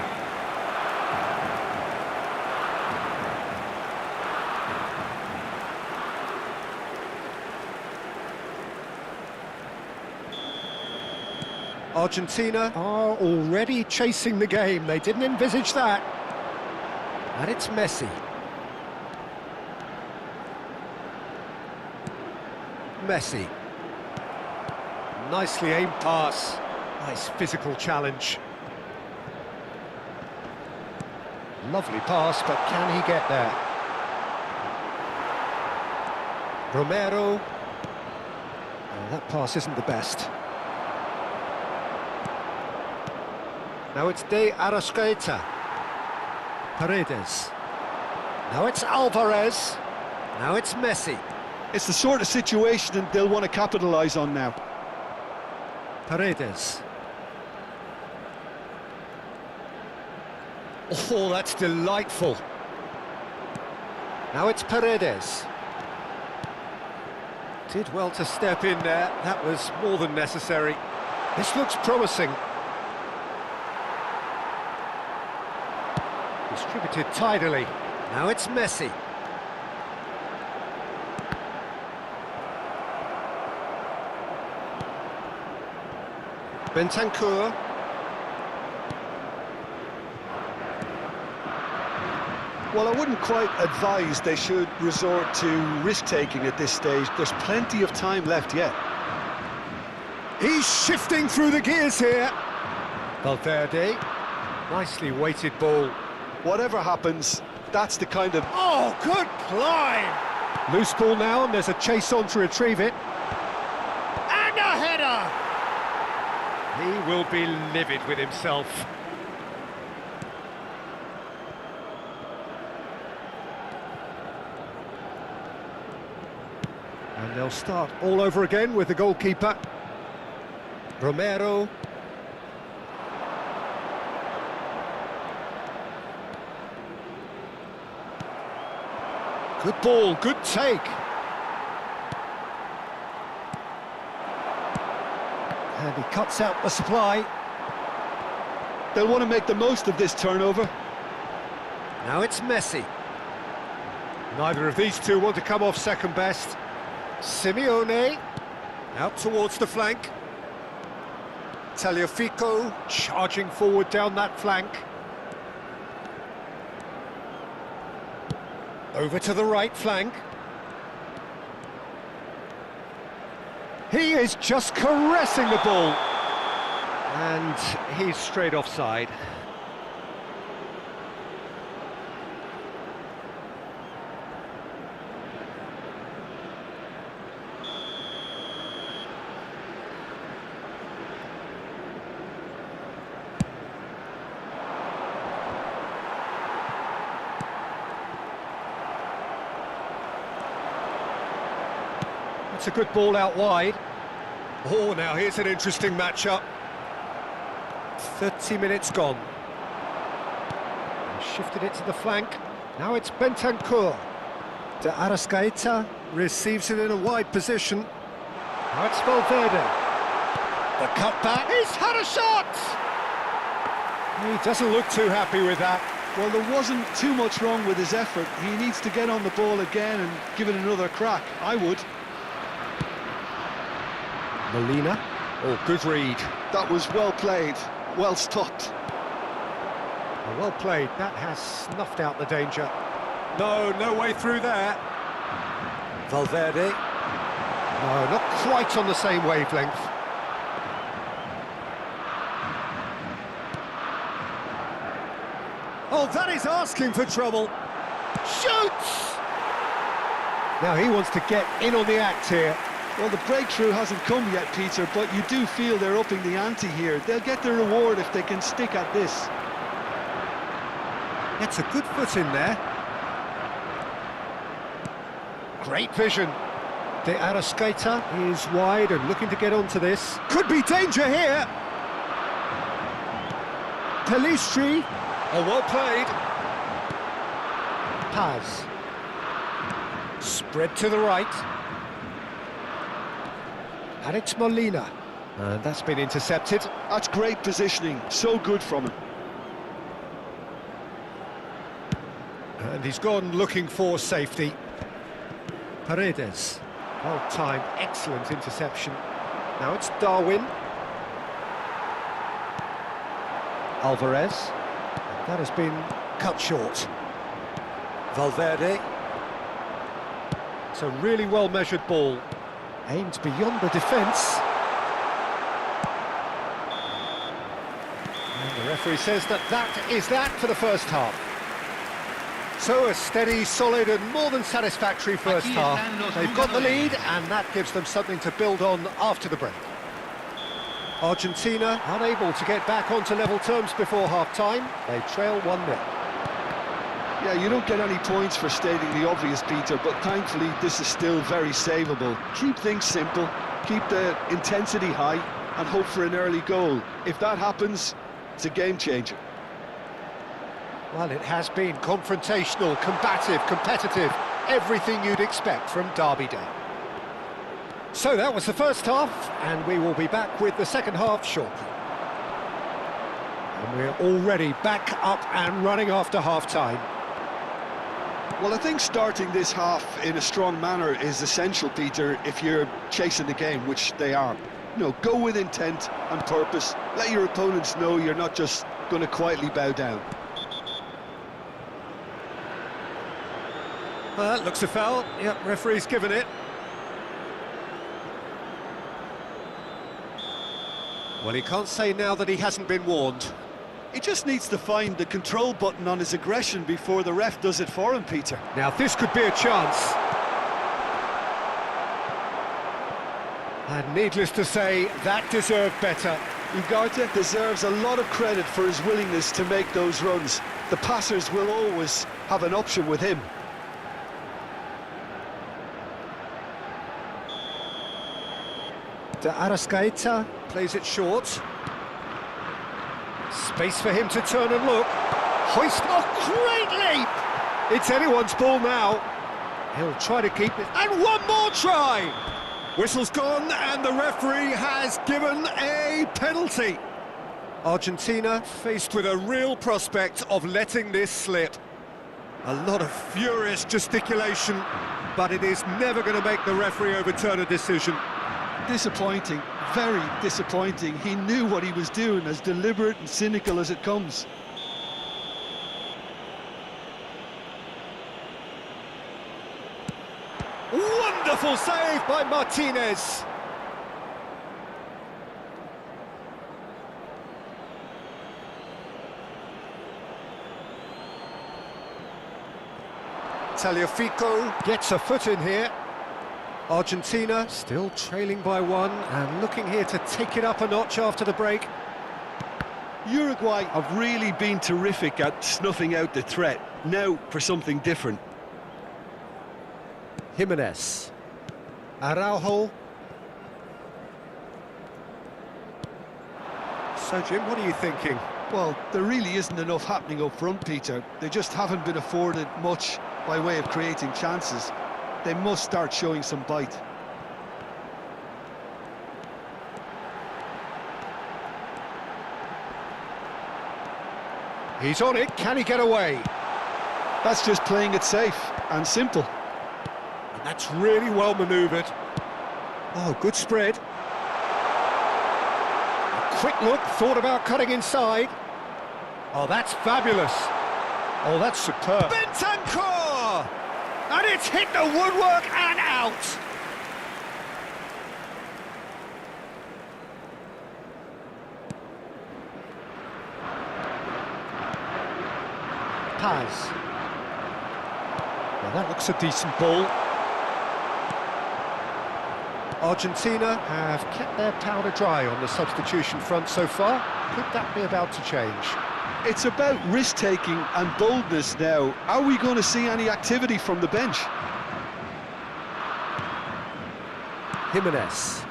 Argentina are already chasing the game. They didn't envisage that. And it's Messi. Messi. Nicely aimed pass. Nice physical challenge. Lovely pass, but can he get there? Romero. Oh, that pass isn't the best. Now it's De Arrascaeta. Paredes. Now it's Alvarez. Now it's Messi. It's the sort of situation they'll want to capitalise on now. Paredes. Oh, that's delightful. Now it's Paredes. Did well to step in there. That was more than necessary. This looks promising. Distributed tidily. Now it's Messi. Bentancur. Well, I wouldn't quite advise they should resort to risk-taking at this stage. There's plenty of time left yet. He's shifting through the gears here. Valverde. Nicely weighted ball. Whatever happens, that's the kind of... Oh, good climb! Loose ball now, and there's a chase on to retrieve it. And a header! He will be livid with himself. And they'll start all over again with the goalkeeper. Romero. Good ball, good take. And he cuts out the supply. They'll want to make the most of this turnover. Now it's Messi. Neither of these two want to come off second best. Simeone, out towards the flank. Tagliafico charging forward down that flank. Over to the right flank. He is just caressing the ball. And he's straight offside. It's a good ball out wide. Oh, now here's an interesting matchup. 30 minutes gone. Shifted it to the flank. Now it's Bentancur. De Arrascaeta receives it in a wide position. Now it's Valverde. The cutback. He's had a shot! He doesn't look too happy with that. Well, there wasn't too much wrong with his effort. He needs to get on the ball again and give it another crack. I would. Molina. Oh, good read. That was well played, well stopped. Well played. That has snuffed out the danger. No way through there. Valverde. No, not quite on the same wavelength. Oh, that is asking for trouble. Shoots! Now he wants to get in on the act here. Well, the breakthrough hasn't come yet, Peter, but you do feel they're upping the ante here. They'll get their reward if they can stick at this. Gets a good foot in there. Great vision. De Arrascaeta is wide and looking to get onto this. Could be danger here. Pelistri. Oh, well played. Paz. Spread to the right. Alex Molina. And that's been intercepted. That's great positioning. So good from him. And he's gone looking for safety. Paredes. Well-timed, excellent interception. Now it's Darwin. Alvarez. That has been cut short. Valverde. It's a really well-measured ball. Aimed beyond the defence. And the referee says that is that for the first half. So a steady, solid and more than satisfactory first half. They've got the lead and that gives them something to build on after the break. Argentina unable to get back onto level terms before half-time. They trail 1-0. Yeah, you don't get any points for stating the obvious, Peter, but thankfully this is still very savable. Keep things simple, keep the intensity high and hope for an early goal. If that happens, it's a game changer. Well, it has been confrontational, combative, competitive, everything you'd expect from Derby Day. So that was the first half, and we will be back with the second half shortly. And we're already back up and running after half-time. Well, I think starting this half in a strong manner is essential, Peter, if you're chasing the game, which they are. You know, go with intent and purpose. Let your opponents know you're not just going to quietly bow down. Well, that looks a foul. Yep, referee's given it. Well, he can't say now that he hasn't been warned. He just needs to find the control button on his aggression before the ref does it for him, Peter. Now, this could be a chance. And needless to say, that deserved better. Ugarte deserves a lot of credit for his willingness to make those runs. The passers will always have an option with him. De Arrascaeta plays it short. Space for him to turn and look. Hoist, oh, great leap! It's anyone's ball now. He'll try to keep it, and one more try! Whistle's gone, and the referee has given a penalty. Argentina faced with a real prospect of letting this slip. A lot of furious gesticulation, but it is never going to make the referee overturn a decision. Disappointing, very disappointing. He knew what he was doing, as deliberate and cynical as it comes. Wonderful save by Martinez. Tagliafico gets a foot in here. Argentina still trailing by 1 and looking here to take it up a notch after the break. Uruguay have really been terrific at snuffing out the threat. Now for something different. Jimenez. Araujo. So, Jim, what are you thinking? Well, there really isn't enough happening up front, Peter. They just haven't been afforded much by way of creating chances. They must start showing some bite. He's on it, can he get away? That's just playing it safe and simple. And that's really well manoeuvred. Oh, good spread. A quick look, thought about cutting inside. Oh, that's fabulous. Oh, that's superb. Bentancur! And it's hit the woodwork and out. Paz. Well, that looks a decent ball. Argentina have kept their powder dry on the substitution front so far. Could that be about to change? It's about risk-taking and boldness now. Are we going to see any activity from the bench? Jimenez.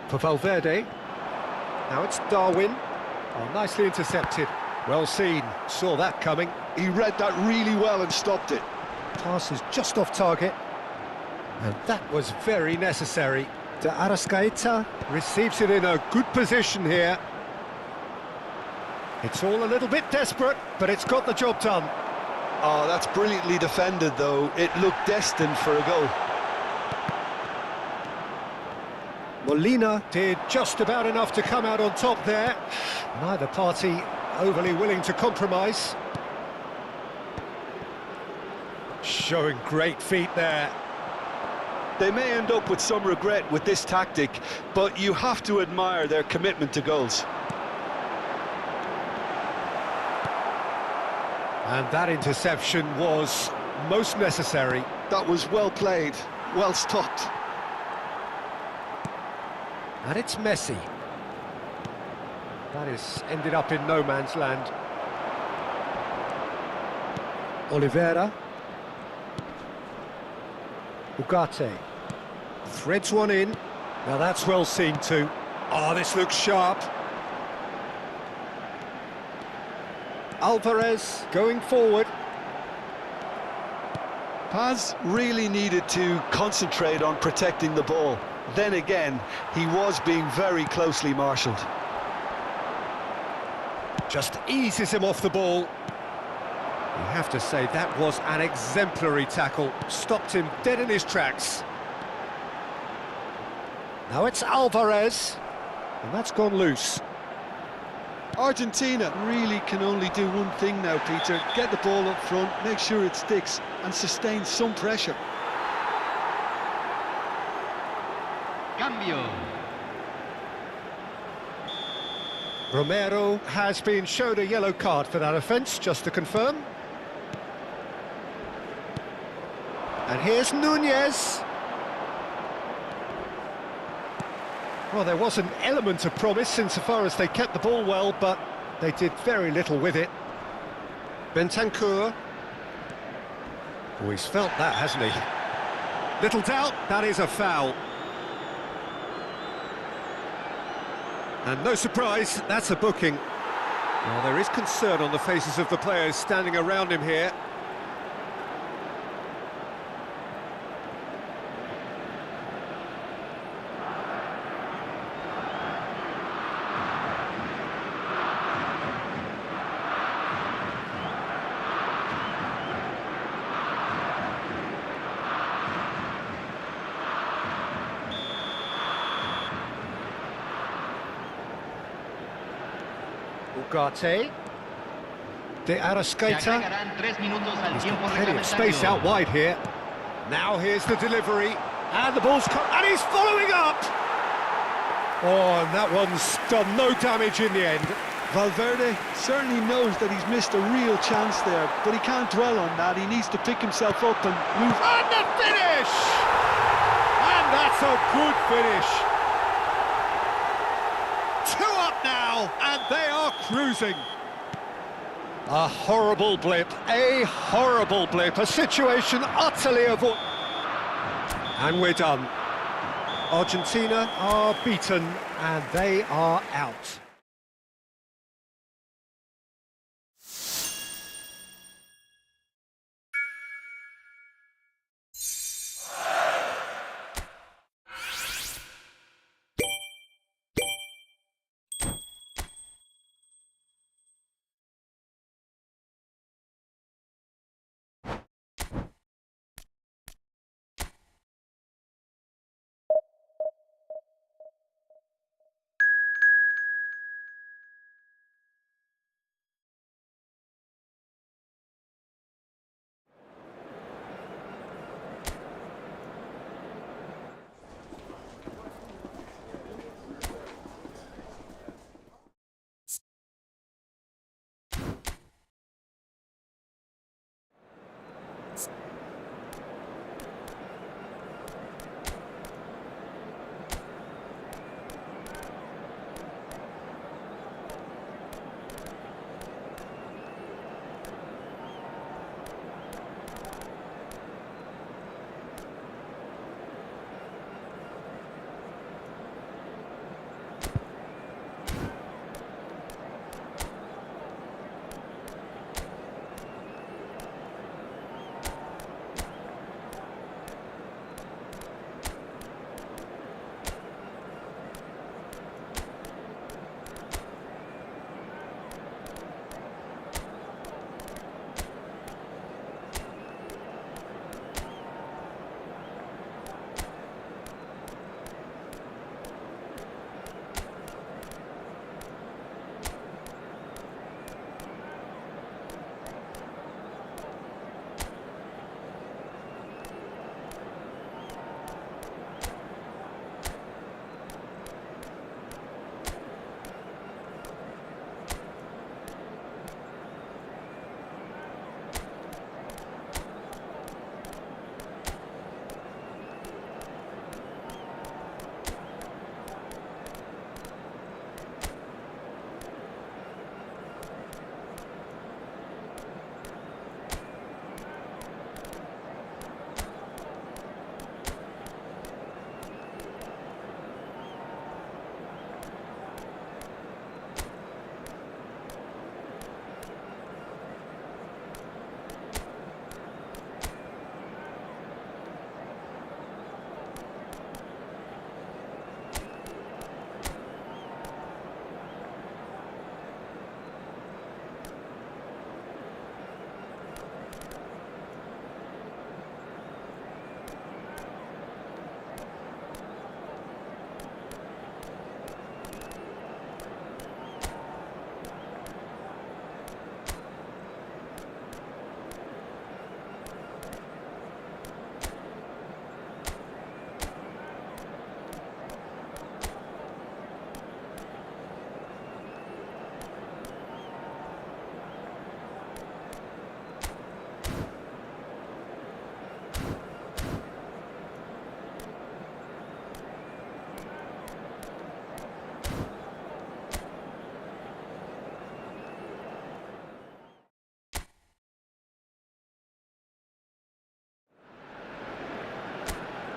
For Valverde. Now it's Darwin. Oh, nicely intercepted. Well seen. Saw that coming. He read that really well and stopped it. Pass is just off target. And that was very necessary. De Arrascaeta receives it in a good position here. It's all a little bit desperate, but it's got the job done. Oh, that's brilliantly defended, though. It looked destined for a goal. Molina did just about enough to come out on top there. Neither party overly willing to compromise. Showing great feet there. They may end up with some regret with this tactic, but you have to admire their commitment to goals. And that interception was most necessary. That was well played, well stopped. And it's Messi. That is ended up in no man's land. Oliveira. Ugarte. Threads one in. Now that's well seen too. Oh, this looks sharp. Alvarez going forward. Paz really needed to concentrate on protecting the ball. Then again, he was being very closely marshalled. Just eases him off the ball. You have to say that was an exemplary tackle. Stopped him dead in his tracks. Now it's Alvarez. And that's gone loose. Argentina really can only do one thing now, Peter. Get the ball up front, make sure it sticks, and sustain some pressure. Cambio. Romero has been showed a yellow card for that offence, just to confirm. And here's Nunez. Well, there was an element of promise insofar as they kept the ball well, but they did very little with it. Bentancur. Oh, he's felt that, hasn't he? Little doubt, that is a foul. And no surprise, that's a booking. Well, there is concern on the faces of the players standing around him here. Ugarte. De Arrascaeta. He's got plenty of space out wide here. Now here's the delivery. And the ball's and he's following up! Oh, and that one's done no damage in the end. Valverde certainly knows that he's missed a real chance there, but he can't dwell on that. He needs to pick himself up and move. And the finish! And that's a good finish. 2 up now, and they are cruising. A horrible blip, a situation utterly avoidable. And we're done. Argentina are beaten, and they are out.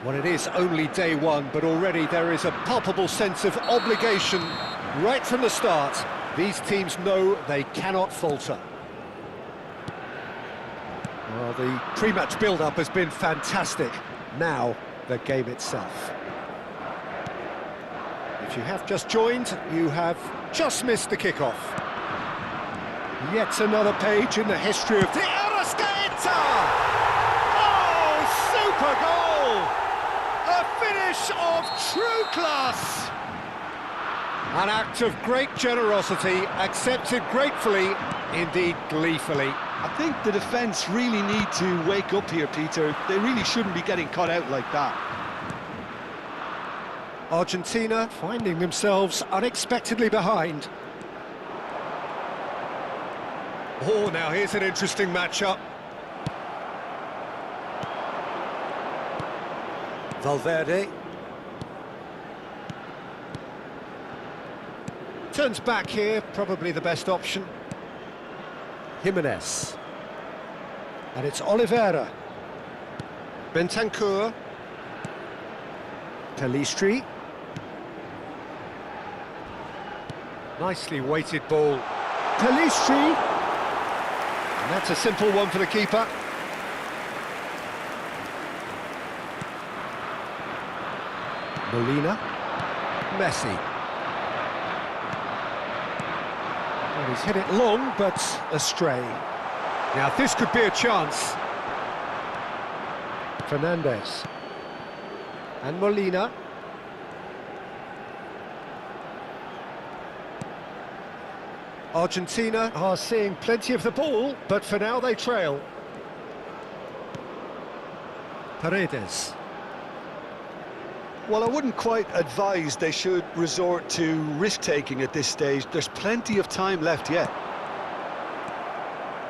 Well, it is only day one, but already there is a palpable sense of obligation right from the start. These teams know they cannot falter. Well, the pre-match build-up has been fantastic. Now, the game itself. If you have just joined, you have just missed the kickoff. Yet another page in the history of the Argentina! Oh, super goal! A finish of true class! An act of great generosity, accepted gratefully, indeed gleefully. I think the defence really need to wake up here, Peter. They really shouldn't be getting caught out like that. Argentina finding themselves unexpectedly behind. Oh, now here's an interesting matchup. Valverde. Turns back here, probably the best option. Jimenez. And it's Oliveira. Bentancur. Pelistri. Nicely weighted ball. Pelistri. And that's a simple one for the keeper. Molina. Messi. Well, he's hit it long, but astray. Now this could be a chance. Fernandez. And Molina. Argentina are seeing plenty of the ball, but for now they trail. Paredes. Well, I wouldn't quite advise they should resort to risk-taking at this stage. There's plenty of time left yet.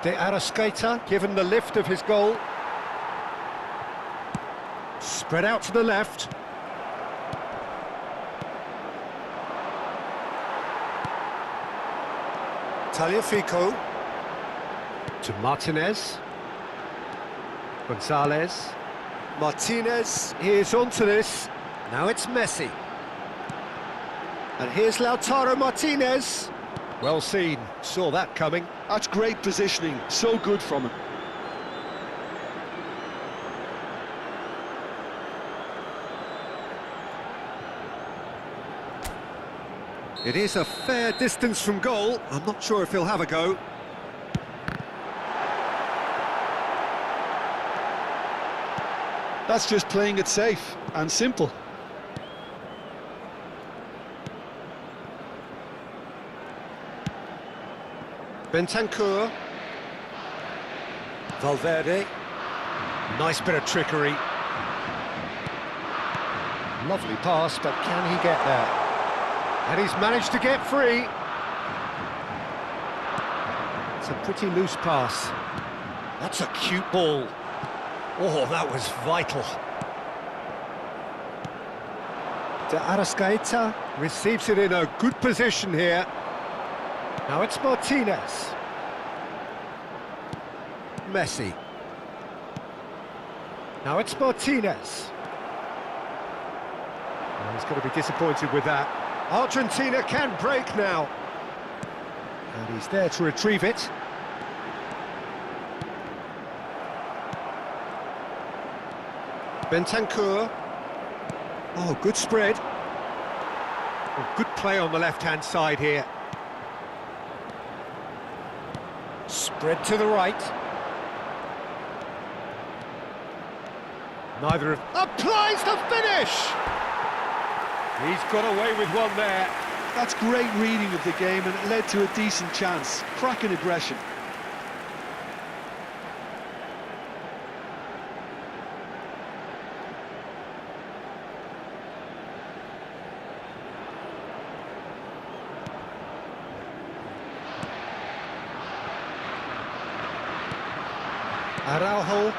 De Arrascaeta, given the lift of his goal. Spread out to the left. Tagliafico. To Martinez. Gonzalez. Martinez is onto this. Now it's Messi. And here's Lautaro Martinez. Well seen, saw that coming. That's great positioning, so good from him. It is a fair distance from goal. I'm not sure if he'll have a go. That's just playing it safe and simple. Bentancur. Valverde. Nice bit of trickery. Lovely pass, but can he get there? And he's managed to get free. It's a pretty loose pass. That's a cute ball. Oh, that was vital. De Arrascaeta receives it in a good position here. Now it's Martinez. Messi. Now it's Martinez. Oh, he's going to be disappointed with that. Argentina can break now. And he's there to retrieve it. Bentancur. Oh, good spread. Oh, good play on the left-hand side here. Spread to the right. Neither of... applies the finish! He's got away with one there. That's great reading of the game, and it led to a decent chance. Cracking aggression. Araujo.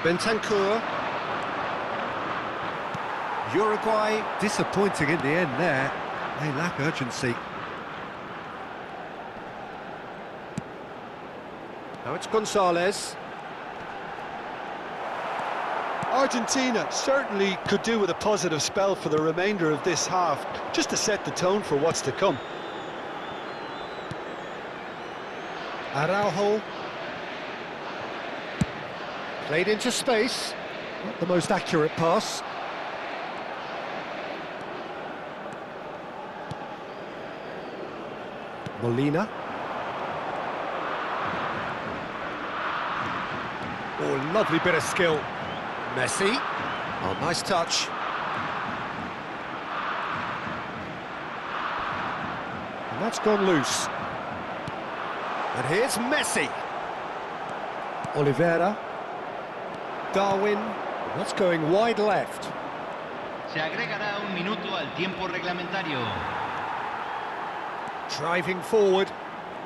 Bentancur. Uruguay disappointing in the end there. They lack urgency. Now it's Gonzalez. Argentina certainly could do with a positive spell for the remainder of this half, just to set the tone for what's to come. Araujo. Played into space. Not the most accurate pass. Molina. Oh, lovely bit of skill. Messi. Oh, nice touch. And that's gone loose. And here's Messi. Oliveira. Darwin. That's going wide left. Se agregará un minuto al tiempo reglamentario. Driving forward.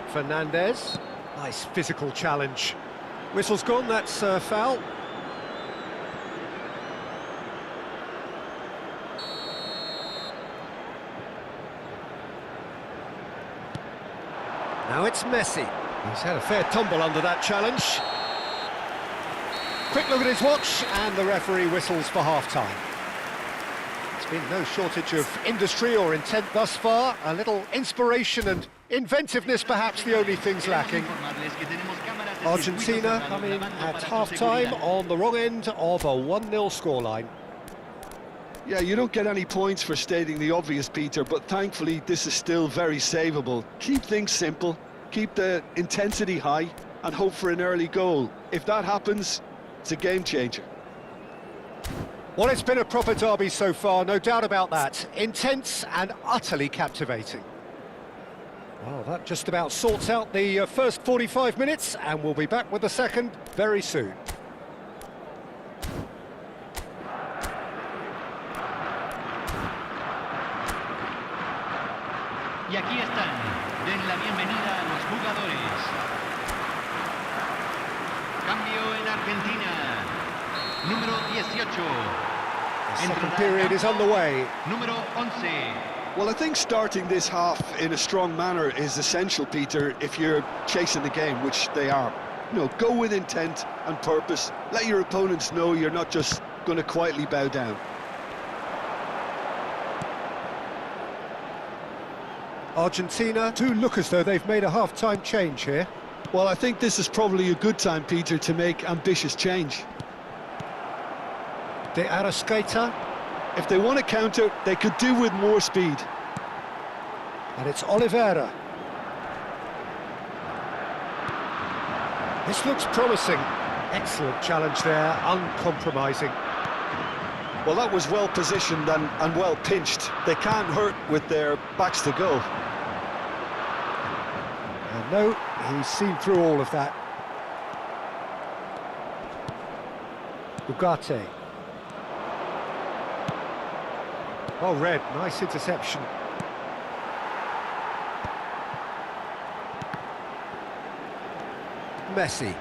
Fernandez. Nice physical challenge. Whistle's gone, that's foul. Now it's Messi. He's had a fair tumble under that challenge. Quick look at his watch, and the referee whistles for half-time. It's been no shortage of industry or intent thus far. A little inspiration and inventiveness, perhaps the only things lacking. Argentina coming at half-time on the wrong end of a 1-0 scoreline. Yeah, you don't get any points for stating the obvious, Peter, but thankfully this is still very savable. Keep things simple, keep the intensity high, and hope for an early goal. If that happens, it's a game changer. Well, it's been a proper derby so far, no doubt about that. Intense and utterly captivating. Well, that just about sorts out the first 45 minutes, and we'll be back with the second very soon. Y aquí están. Den la bienvenida a los jugadores. Cambio en Argentina. Número 18. The second period is underway. Número 11. Well, I think starting this half in a strong manner is essential, Peter, if you're chasing the game, which they are. You know, go with intent and purpose. Let your opponents know you're not just going to quietly bow down. Argentina do look as though they've made a half-time change here. Well, I think this is probably a good time, Peter, to make ambitious change. De Arrascaeta. If they want to counter, they could do with more speed. And it's Oliveira. This looks promising. Excellent challenge there, uncompromising. Well, that was well positioned and well pinched. They can't hurt with their backs to goal. And no, he's seen through all of that. Ugarte. Oh, Red, nice interception. Messi.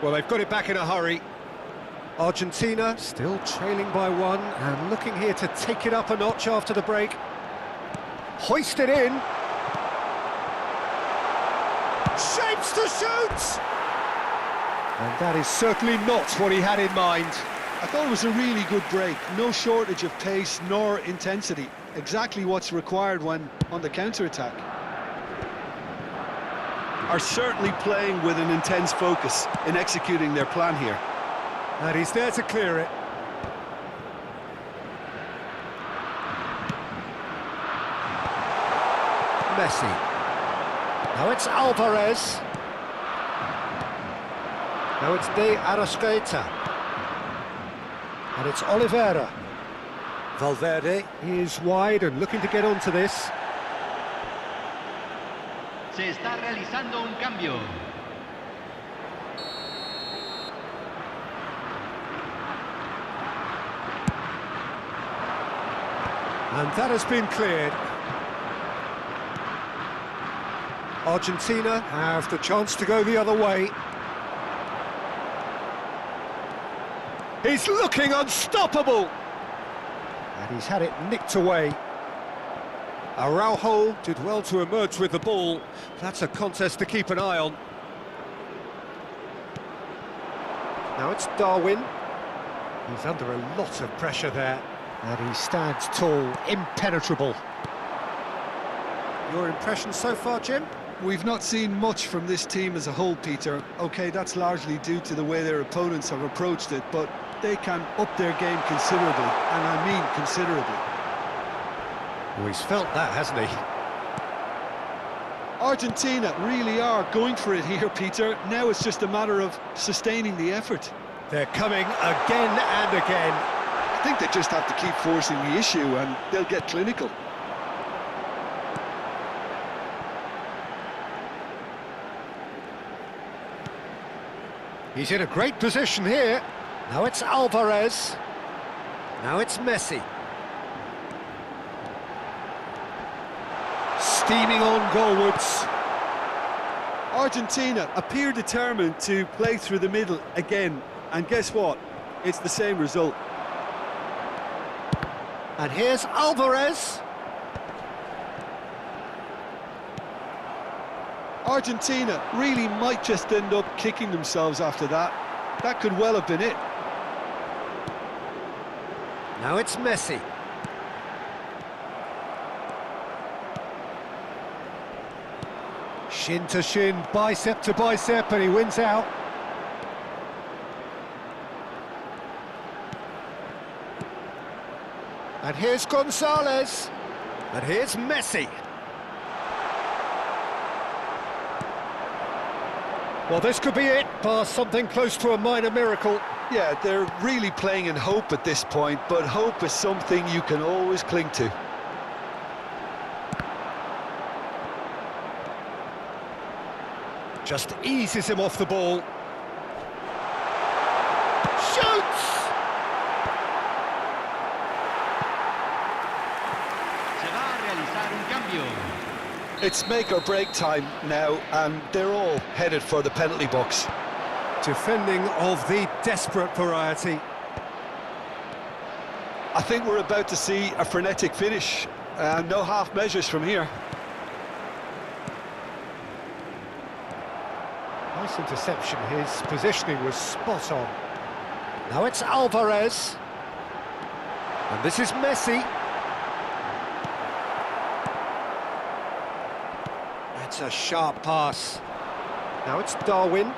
Well, they've got it back in a hurry. Argentina still trailing by one and looking here to take it up a notch after the break. Hoist it in. Shapes to shoot! And that is certainly not what he had in mind. I thought it was a really good break. No shortage of pace nor intensity. Exactly what's required when on the counter-attack. Are certainly playing with an intense focus in executing their plan here. And he's there to clear it. Messi. Now it's Alvarez. Now it's De Arrascaeta. And it's Oliveira. Valverde is wide and looking to get onto this. Se está realizando un cambio. And that has been cleared. Argentina have the chance to go the other way. He's looking unstoppable! And he's had it nicked away. Araujo did well to emerge with the ball. That's a contest to keep an eye on. Now it's Darwin. He's under a lot of pressure there, and he stands tall, impenetrable. Your impression so far, Jim? We've not seen much from this team as a whole, Peter. OK, that's largely due to the way their opponents have approached it, but they can up their game considerably, and I mean considerably. Well, he's felt that, hasn't he? Argentina really are going for it here, Peter. Now it's just a matter of sustaining the effort. They're coming again and again. I think they just have to keep forcing the issue and they'll get clinical. He's in a great position here. Now it's Alvarez. Now it's Messi. Steaming on goalwards. Argentina appear determined to play through the middle again. And guess what? It's the same result. And here's Alvarez. Argentina really might just end up kicking themselves after that. That could well have been it. Now it's Messi. Shin to shin, bicep to bicep, and he wins out. And here's Gonzalez. And here's Messi. Well, this could be it, bar something close to a minor miracle. Yeah, they're really playing in hope at this point, but hope is something you can always cling to. Just eases him off the ball. Shoots! Se va a realizar un cambio. It's make or break time now, and they're all headed for the penalty box. Defending of the desperate variety. I think we're about to see a frenetic finish. No half measures from here. Nice interception, his positioning was spot on. Now it's Alvarez. And this is Messi. That's a sharp pass. Now it's Darwin.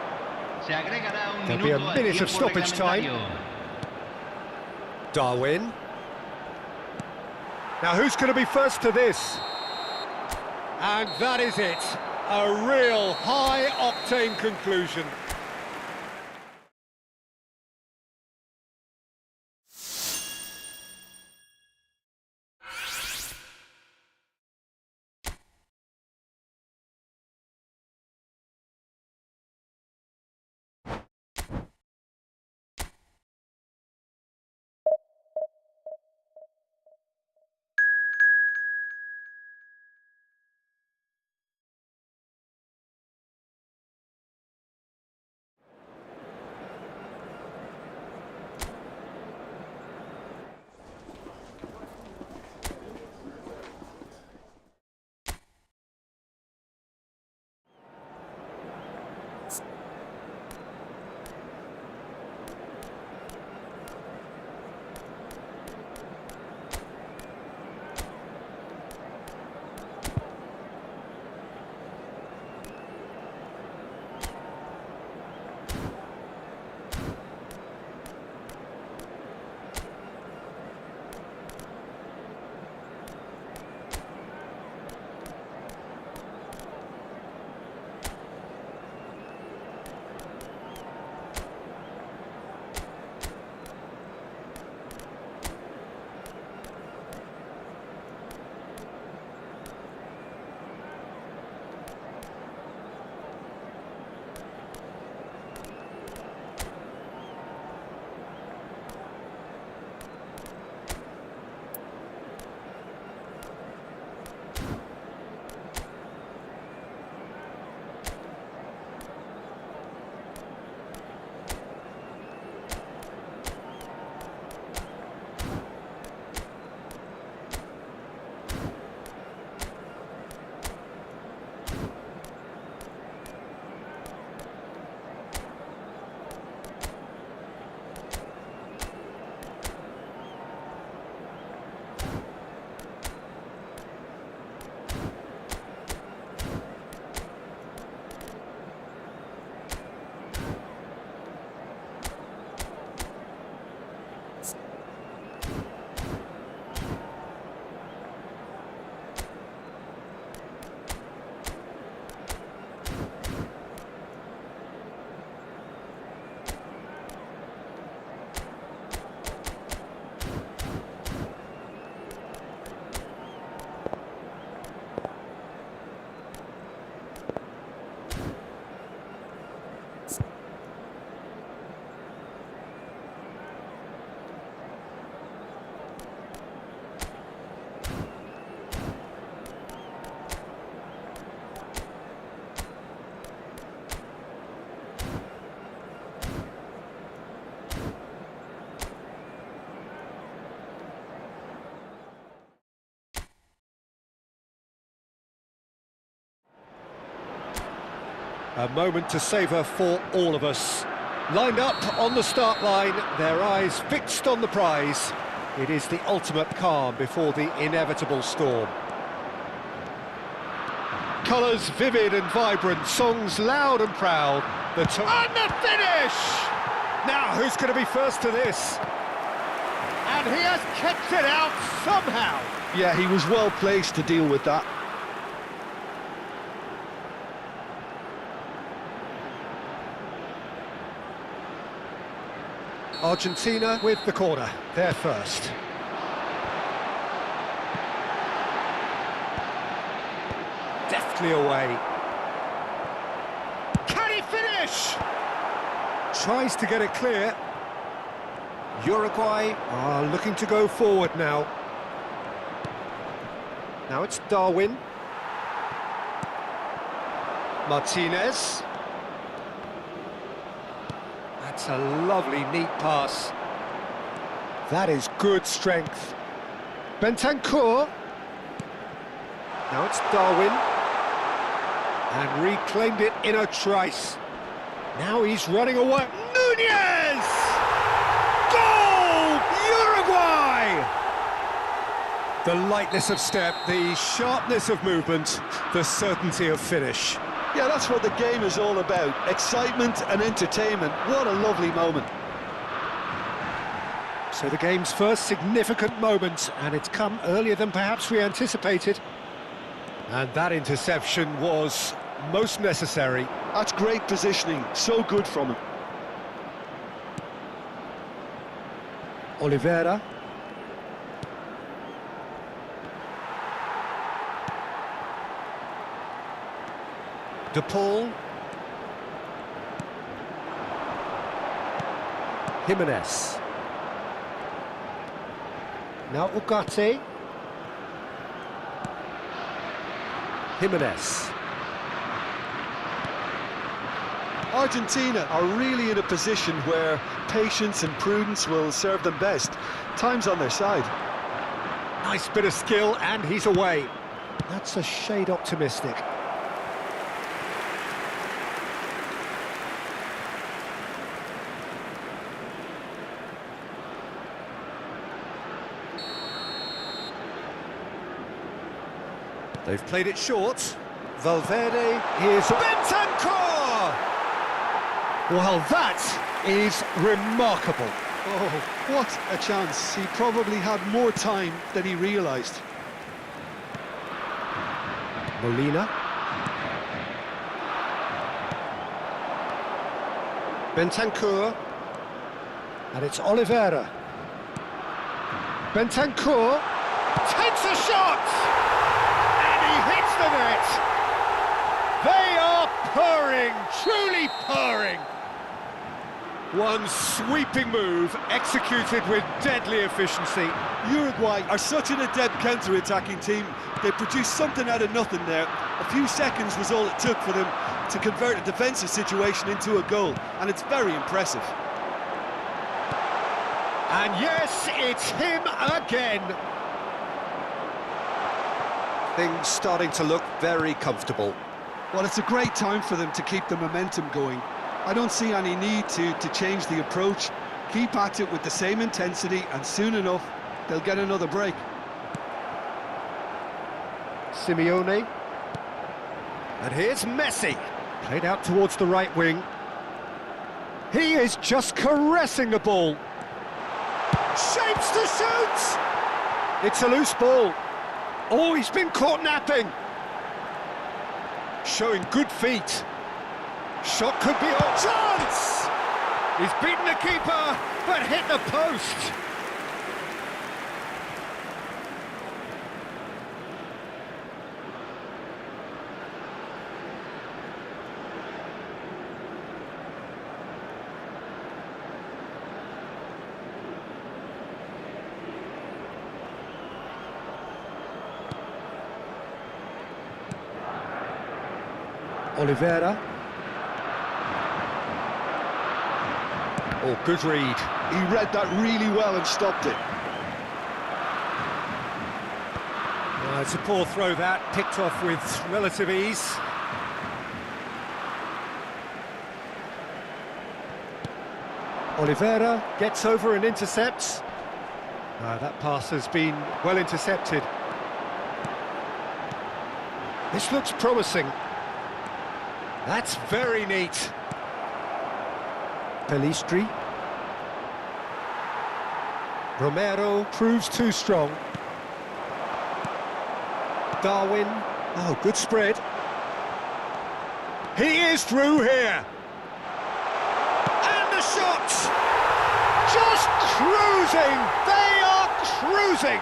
Se agregará un There'll be a minuto al minute of tiempo stoppage time. reglamentario. Darwin. Now who's going to be first to this? And that is it. A real high-octane conclusion. A moment to savour for all of us. Lined up on the start line, their eyes fixed on the prize. It is the ultimate calm before the inevitable storm. Colours vivid and vibrant, songs loud and proud. And the finish! Now, who's going to be first to this? And he has kept it out somehow. Yeah, he was well placed to deal with that. Argentina with the corner, they're first. Deftly away. Can he finish? Tries to get it clear. Uruguay are looking to go forward now. Now it's Darwin. Martinez. That's a lovely, neat pass. That is good strength. Bentancur. Now it's Darwin. And reclaimed it in a trice. Now he's running away. Nunez! Goal! Uruguay! The lightness of step, the sharpness of movement, the certainty of finish. Yeah, that's what the game is all about. Excitement and entertainment. What a lovely moment. So the game's first significant moment, and it's come earlier than perhaps we anticipated. And that interception was most necessary. That's great positioning. So good from him. Oliveira. De Paul. Jimenez. Now Ugarte. Jimenez. Argentina are really in a position where patience and prudence will serve them best. Time's on their side. Nice bit of skill, and he's away. That's a shade optimistic. They've played it short. Valverde is Bentancur! Well, that is remarkable. Oh, what a chance. He probably had more time than he realised. Molina. Bentancur. And it's Oliveira. Bentancur takes a shot! Hits the net. They are purring, truly purring. One sweeping move executed with deadly efficiency. Uruguay are such an adept counter-attacking team. They produced something out of nothing there. A few seconds was all it took for them to convert a defensive situation into a goal, and it's very impressive. And yes, it's him again. Things starting to look very comfortable. Well, it's a great time for them to keep the momentum going. I don't see any need to change the approach. Keep at it with the same intensity, and soon enough, they'll get another break. Simeone. And here's Messi. Played out towards the right wing. He is just caressing the ball. Shapes to shoot! It's a loose ball. Oh, he's been caught napping. Showing good feet. Shot could be a chance! He's beaten the keeper, but hit the post. Oliveira. Oh, good read. He read that really well and stopped it. It's a poor throw that, picked off with relative ease. Oliveira gets over and intercepts. That pass has been well intercepted. This looks promising. That's very neat. Pelistri. Romero proves too strong. Darwin. Oh, good spread. He is through here. And the shots! Just cruising! They are cruising!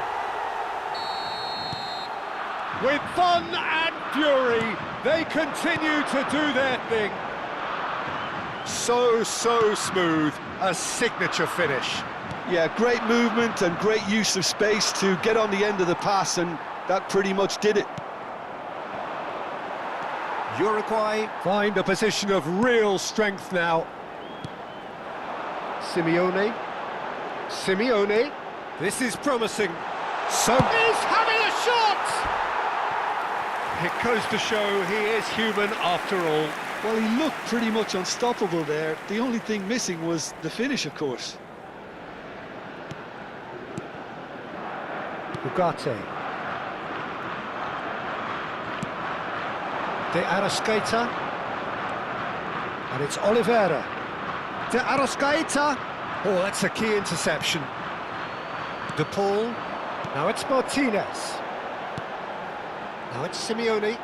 With fun and fury, they continue to do their thing. So smooth, a signature finish. Yeah, great movement and great use of space to get on the end of the pass, and that pretty much did it. Uruguay find a position of real strength now. Simeone. This is promising. So he's having a shot! It goes to show he is human after all. Well, he looked pretty much unstoppable there. The only thing missing was the finish, of course. Ugarte. De Arrascaeta. And it's Oliveira. De Arrascaeta. Oh, that's a key interception. De Paul. Now it's Martinez. Now it's Simeone.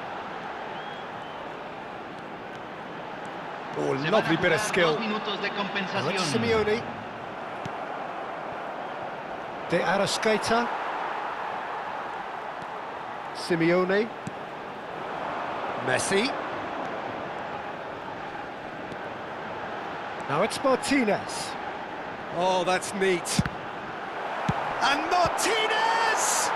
Oh, lovely bit of skill. Now it's Simeone. De Arrascaeta. Simeone. Messi. Now it's Martinez. Oh, that's neat. And Martinez!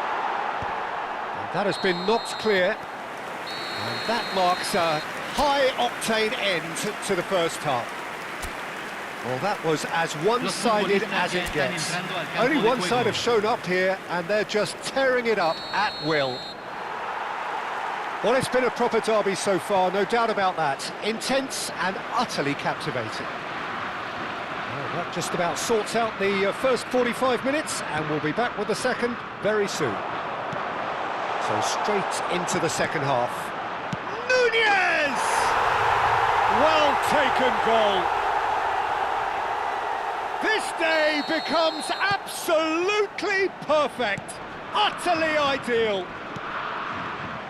And that has been knocked clear. And that marks a high-octane end to the first half. Well, that was as one-sided as it gets. Only one side have shown up here, and they're just tearing it up at will. Well, it's been a proper derby so far, no doubt about that. Intense and utterly captivating. Well, that just about sorts out the first 45 minutes, and we'll be back with the second very soon. So straight into the second half. Nunez! Well taken goal. This day becomes absolutely perfect, utterly ideal.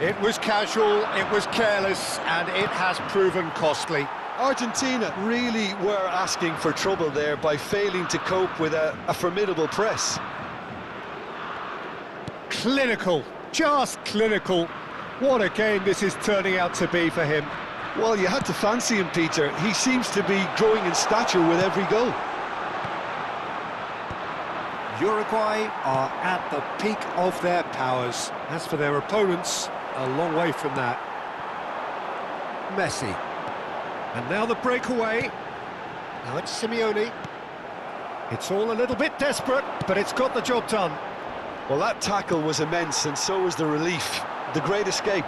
It was casual, it was careless, and it has proven costly. Argentina really were asking for trouble there by failing to cope with a formidable press. Clinical, just clinical. What a game this is turning out to be for him. Well, you had to fancy him, Peter. He seems to be growing in stature with every goal. Uruguay are at the peak of their powers. As for their opponents, a long way from that. Messi. And now the breakaway. Now it's Simeone. It's all a little bit desperate, but it's got the job done. Well, that tackle was immense, and so was the relief. The great escape.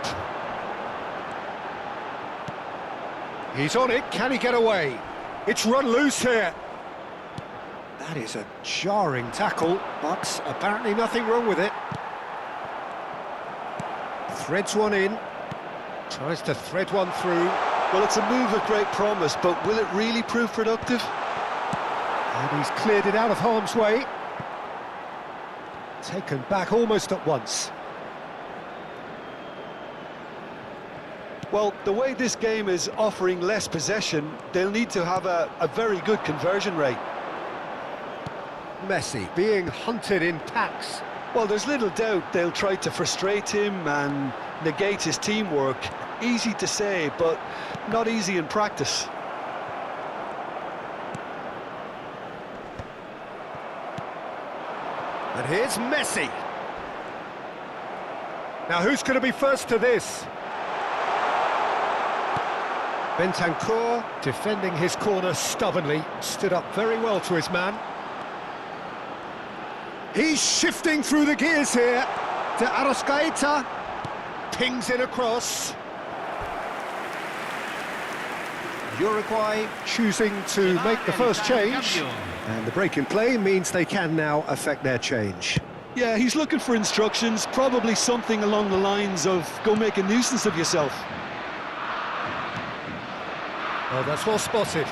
He's on it. Can he get away? It's run loose here. That is a jarring tackle, but apparently nothing wrong with it. Threads one in. Tries to thread one through. Well, it's a move of great promise, but will it really prove productive? And he's cleared it out of harm's way. Taken back almost at once. Well, the way this game is offering less possession, they'll need to have a very good conversion rate. Messi being hunted in packs. Well, there's little doubt they'll try to frustrate him and negate his teamwork. Easy to say, but not easy in practice. And here's Messi. Now who's going to be first to this? Bentancur, defending his corner stubbornly, stood up very well to his man. He's shifting through the gears here. De Arrascaeta pings it across. Uruguay choosing to make the first change, and the break in play means they can now affect their change. Yeah, he's looking for instructions, probably something along the lines of, go make a nuisance of yourself. Oh, that's well spotted.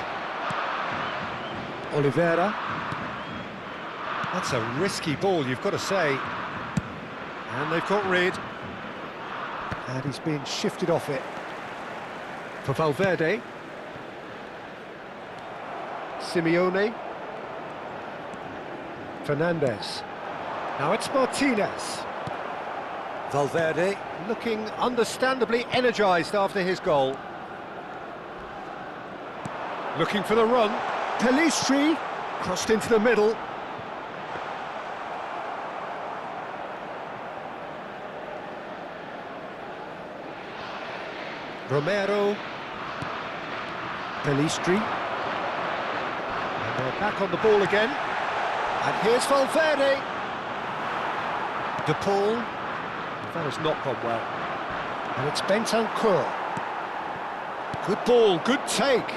Oliveira. That's a risky ball, you've got to say. And they've got rid. And he's being shifted off it. For Valverde. Simeone. Fernandez. Now it's Martinez. Valverde looking understandably energised after his goal. Looking for the run. Pelistri crossed into the middle. Romero. Pelistri. And they're back on the ball again. And here's Valverde. De Paul. That has not gone well. And it's Bentancur. Good ball, good take.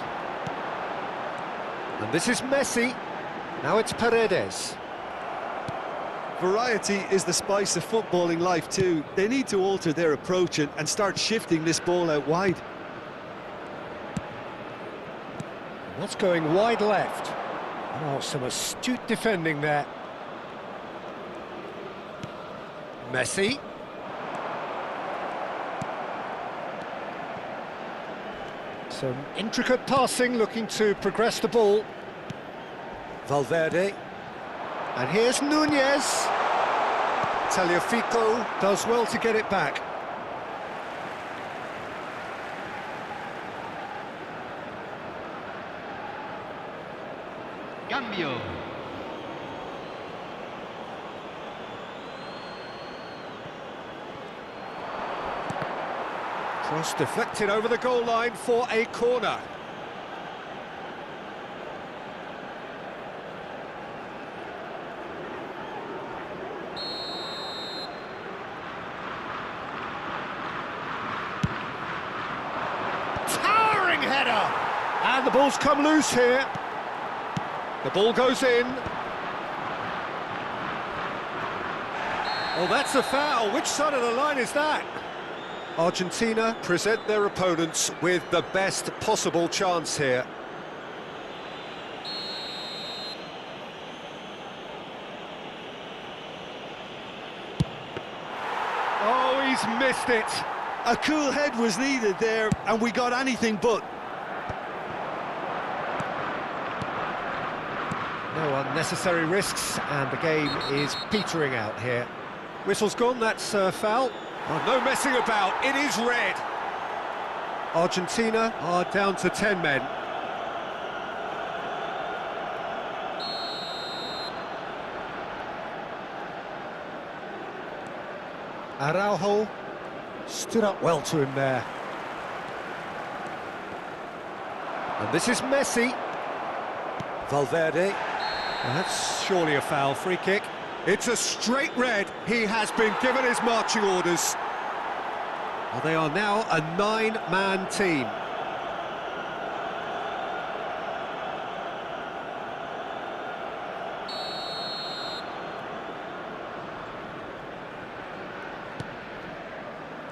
And this is Messi. Now it's Paredes. Variety is the spice of footballing life too. They need to alter their approach and start shifting this ball out wide. That's going wide left. Oh, some astute defending there. Messi. Some intricate passing, looking to progress the ball. Valverde. And here's Nunez. Tagliafico does well to get it back. Cambio. Cross deflected over the goal line for a corner. Towering header! And the ball's come loose here. The ball goes in. Oh, that's a foul. Which side of the line is that? Argentina present their opponents with the best possible chance here. Oh, he's missed it. A cool head was needed there, and we got anything but. No unnecessary risks, and the game is petering out here. Whistle's gone, that's a foul. Oh, no messing about, it is red. Argentina are down to 10 men. Araujo stood up well to him there. And this is Messi. Valverde. Well, that's surely a foul, free kick. It's a straight red. He has been given his marching orders. Well, they are now a 9-man team.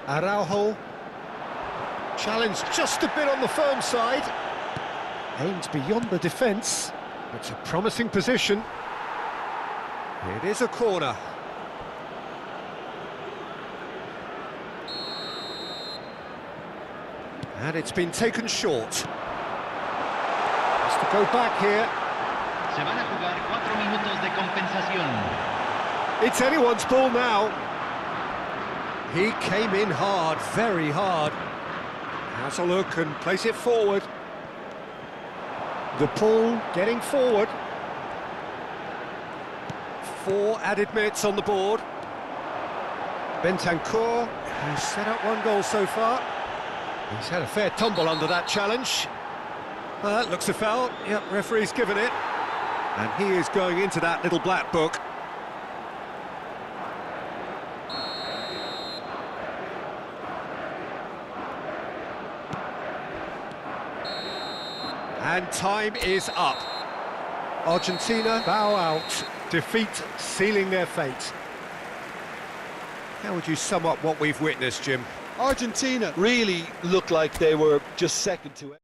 Araujo. Challenged just a bit on the firm side. Aimed beyond the defence. It's a promising position. It is a corner. And it's been taken short. Has to go back here. Se van a jugar 4 minutos de compensación. It's anyone's ball now. He came in hard, very hard. Has a look and place it forward. De Paul getting forward. 4 added minutes on the board. Bentancur, who's set up 1 goal so far. He's had a fair tumble under that challenge. That looks a foul. Yep, referee's given it. And he is going into that little black book. And time is up. Argentina bow out, defeat sealing their fate. How would you sum up what we've witnessed, Jim? Argentina really looked like they were just second to it.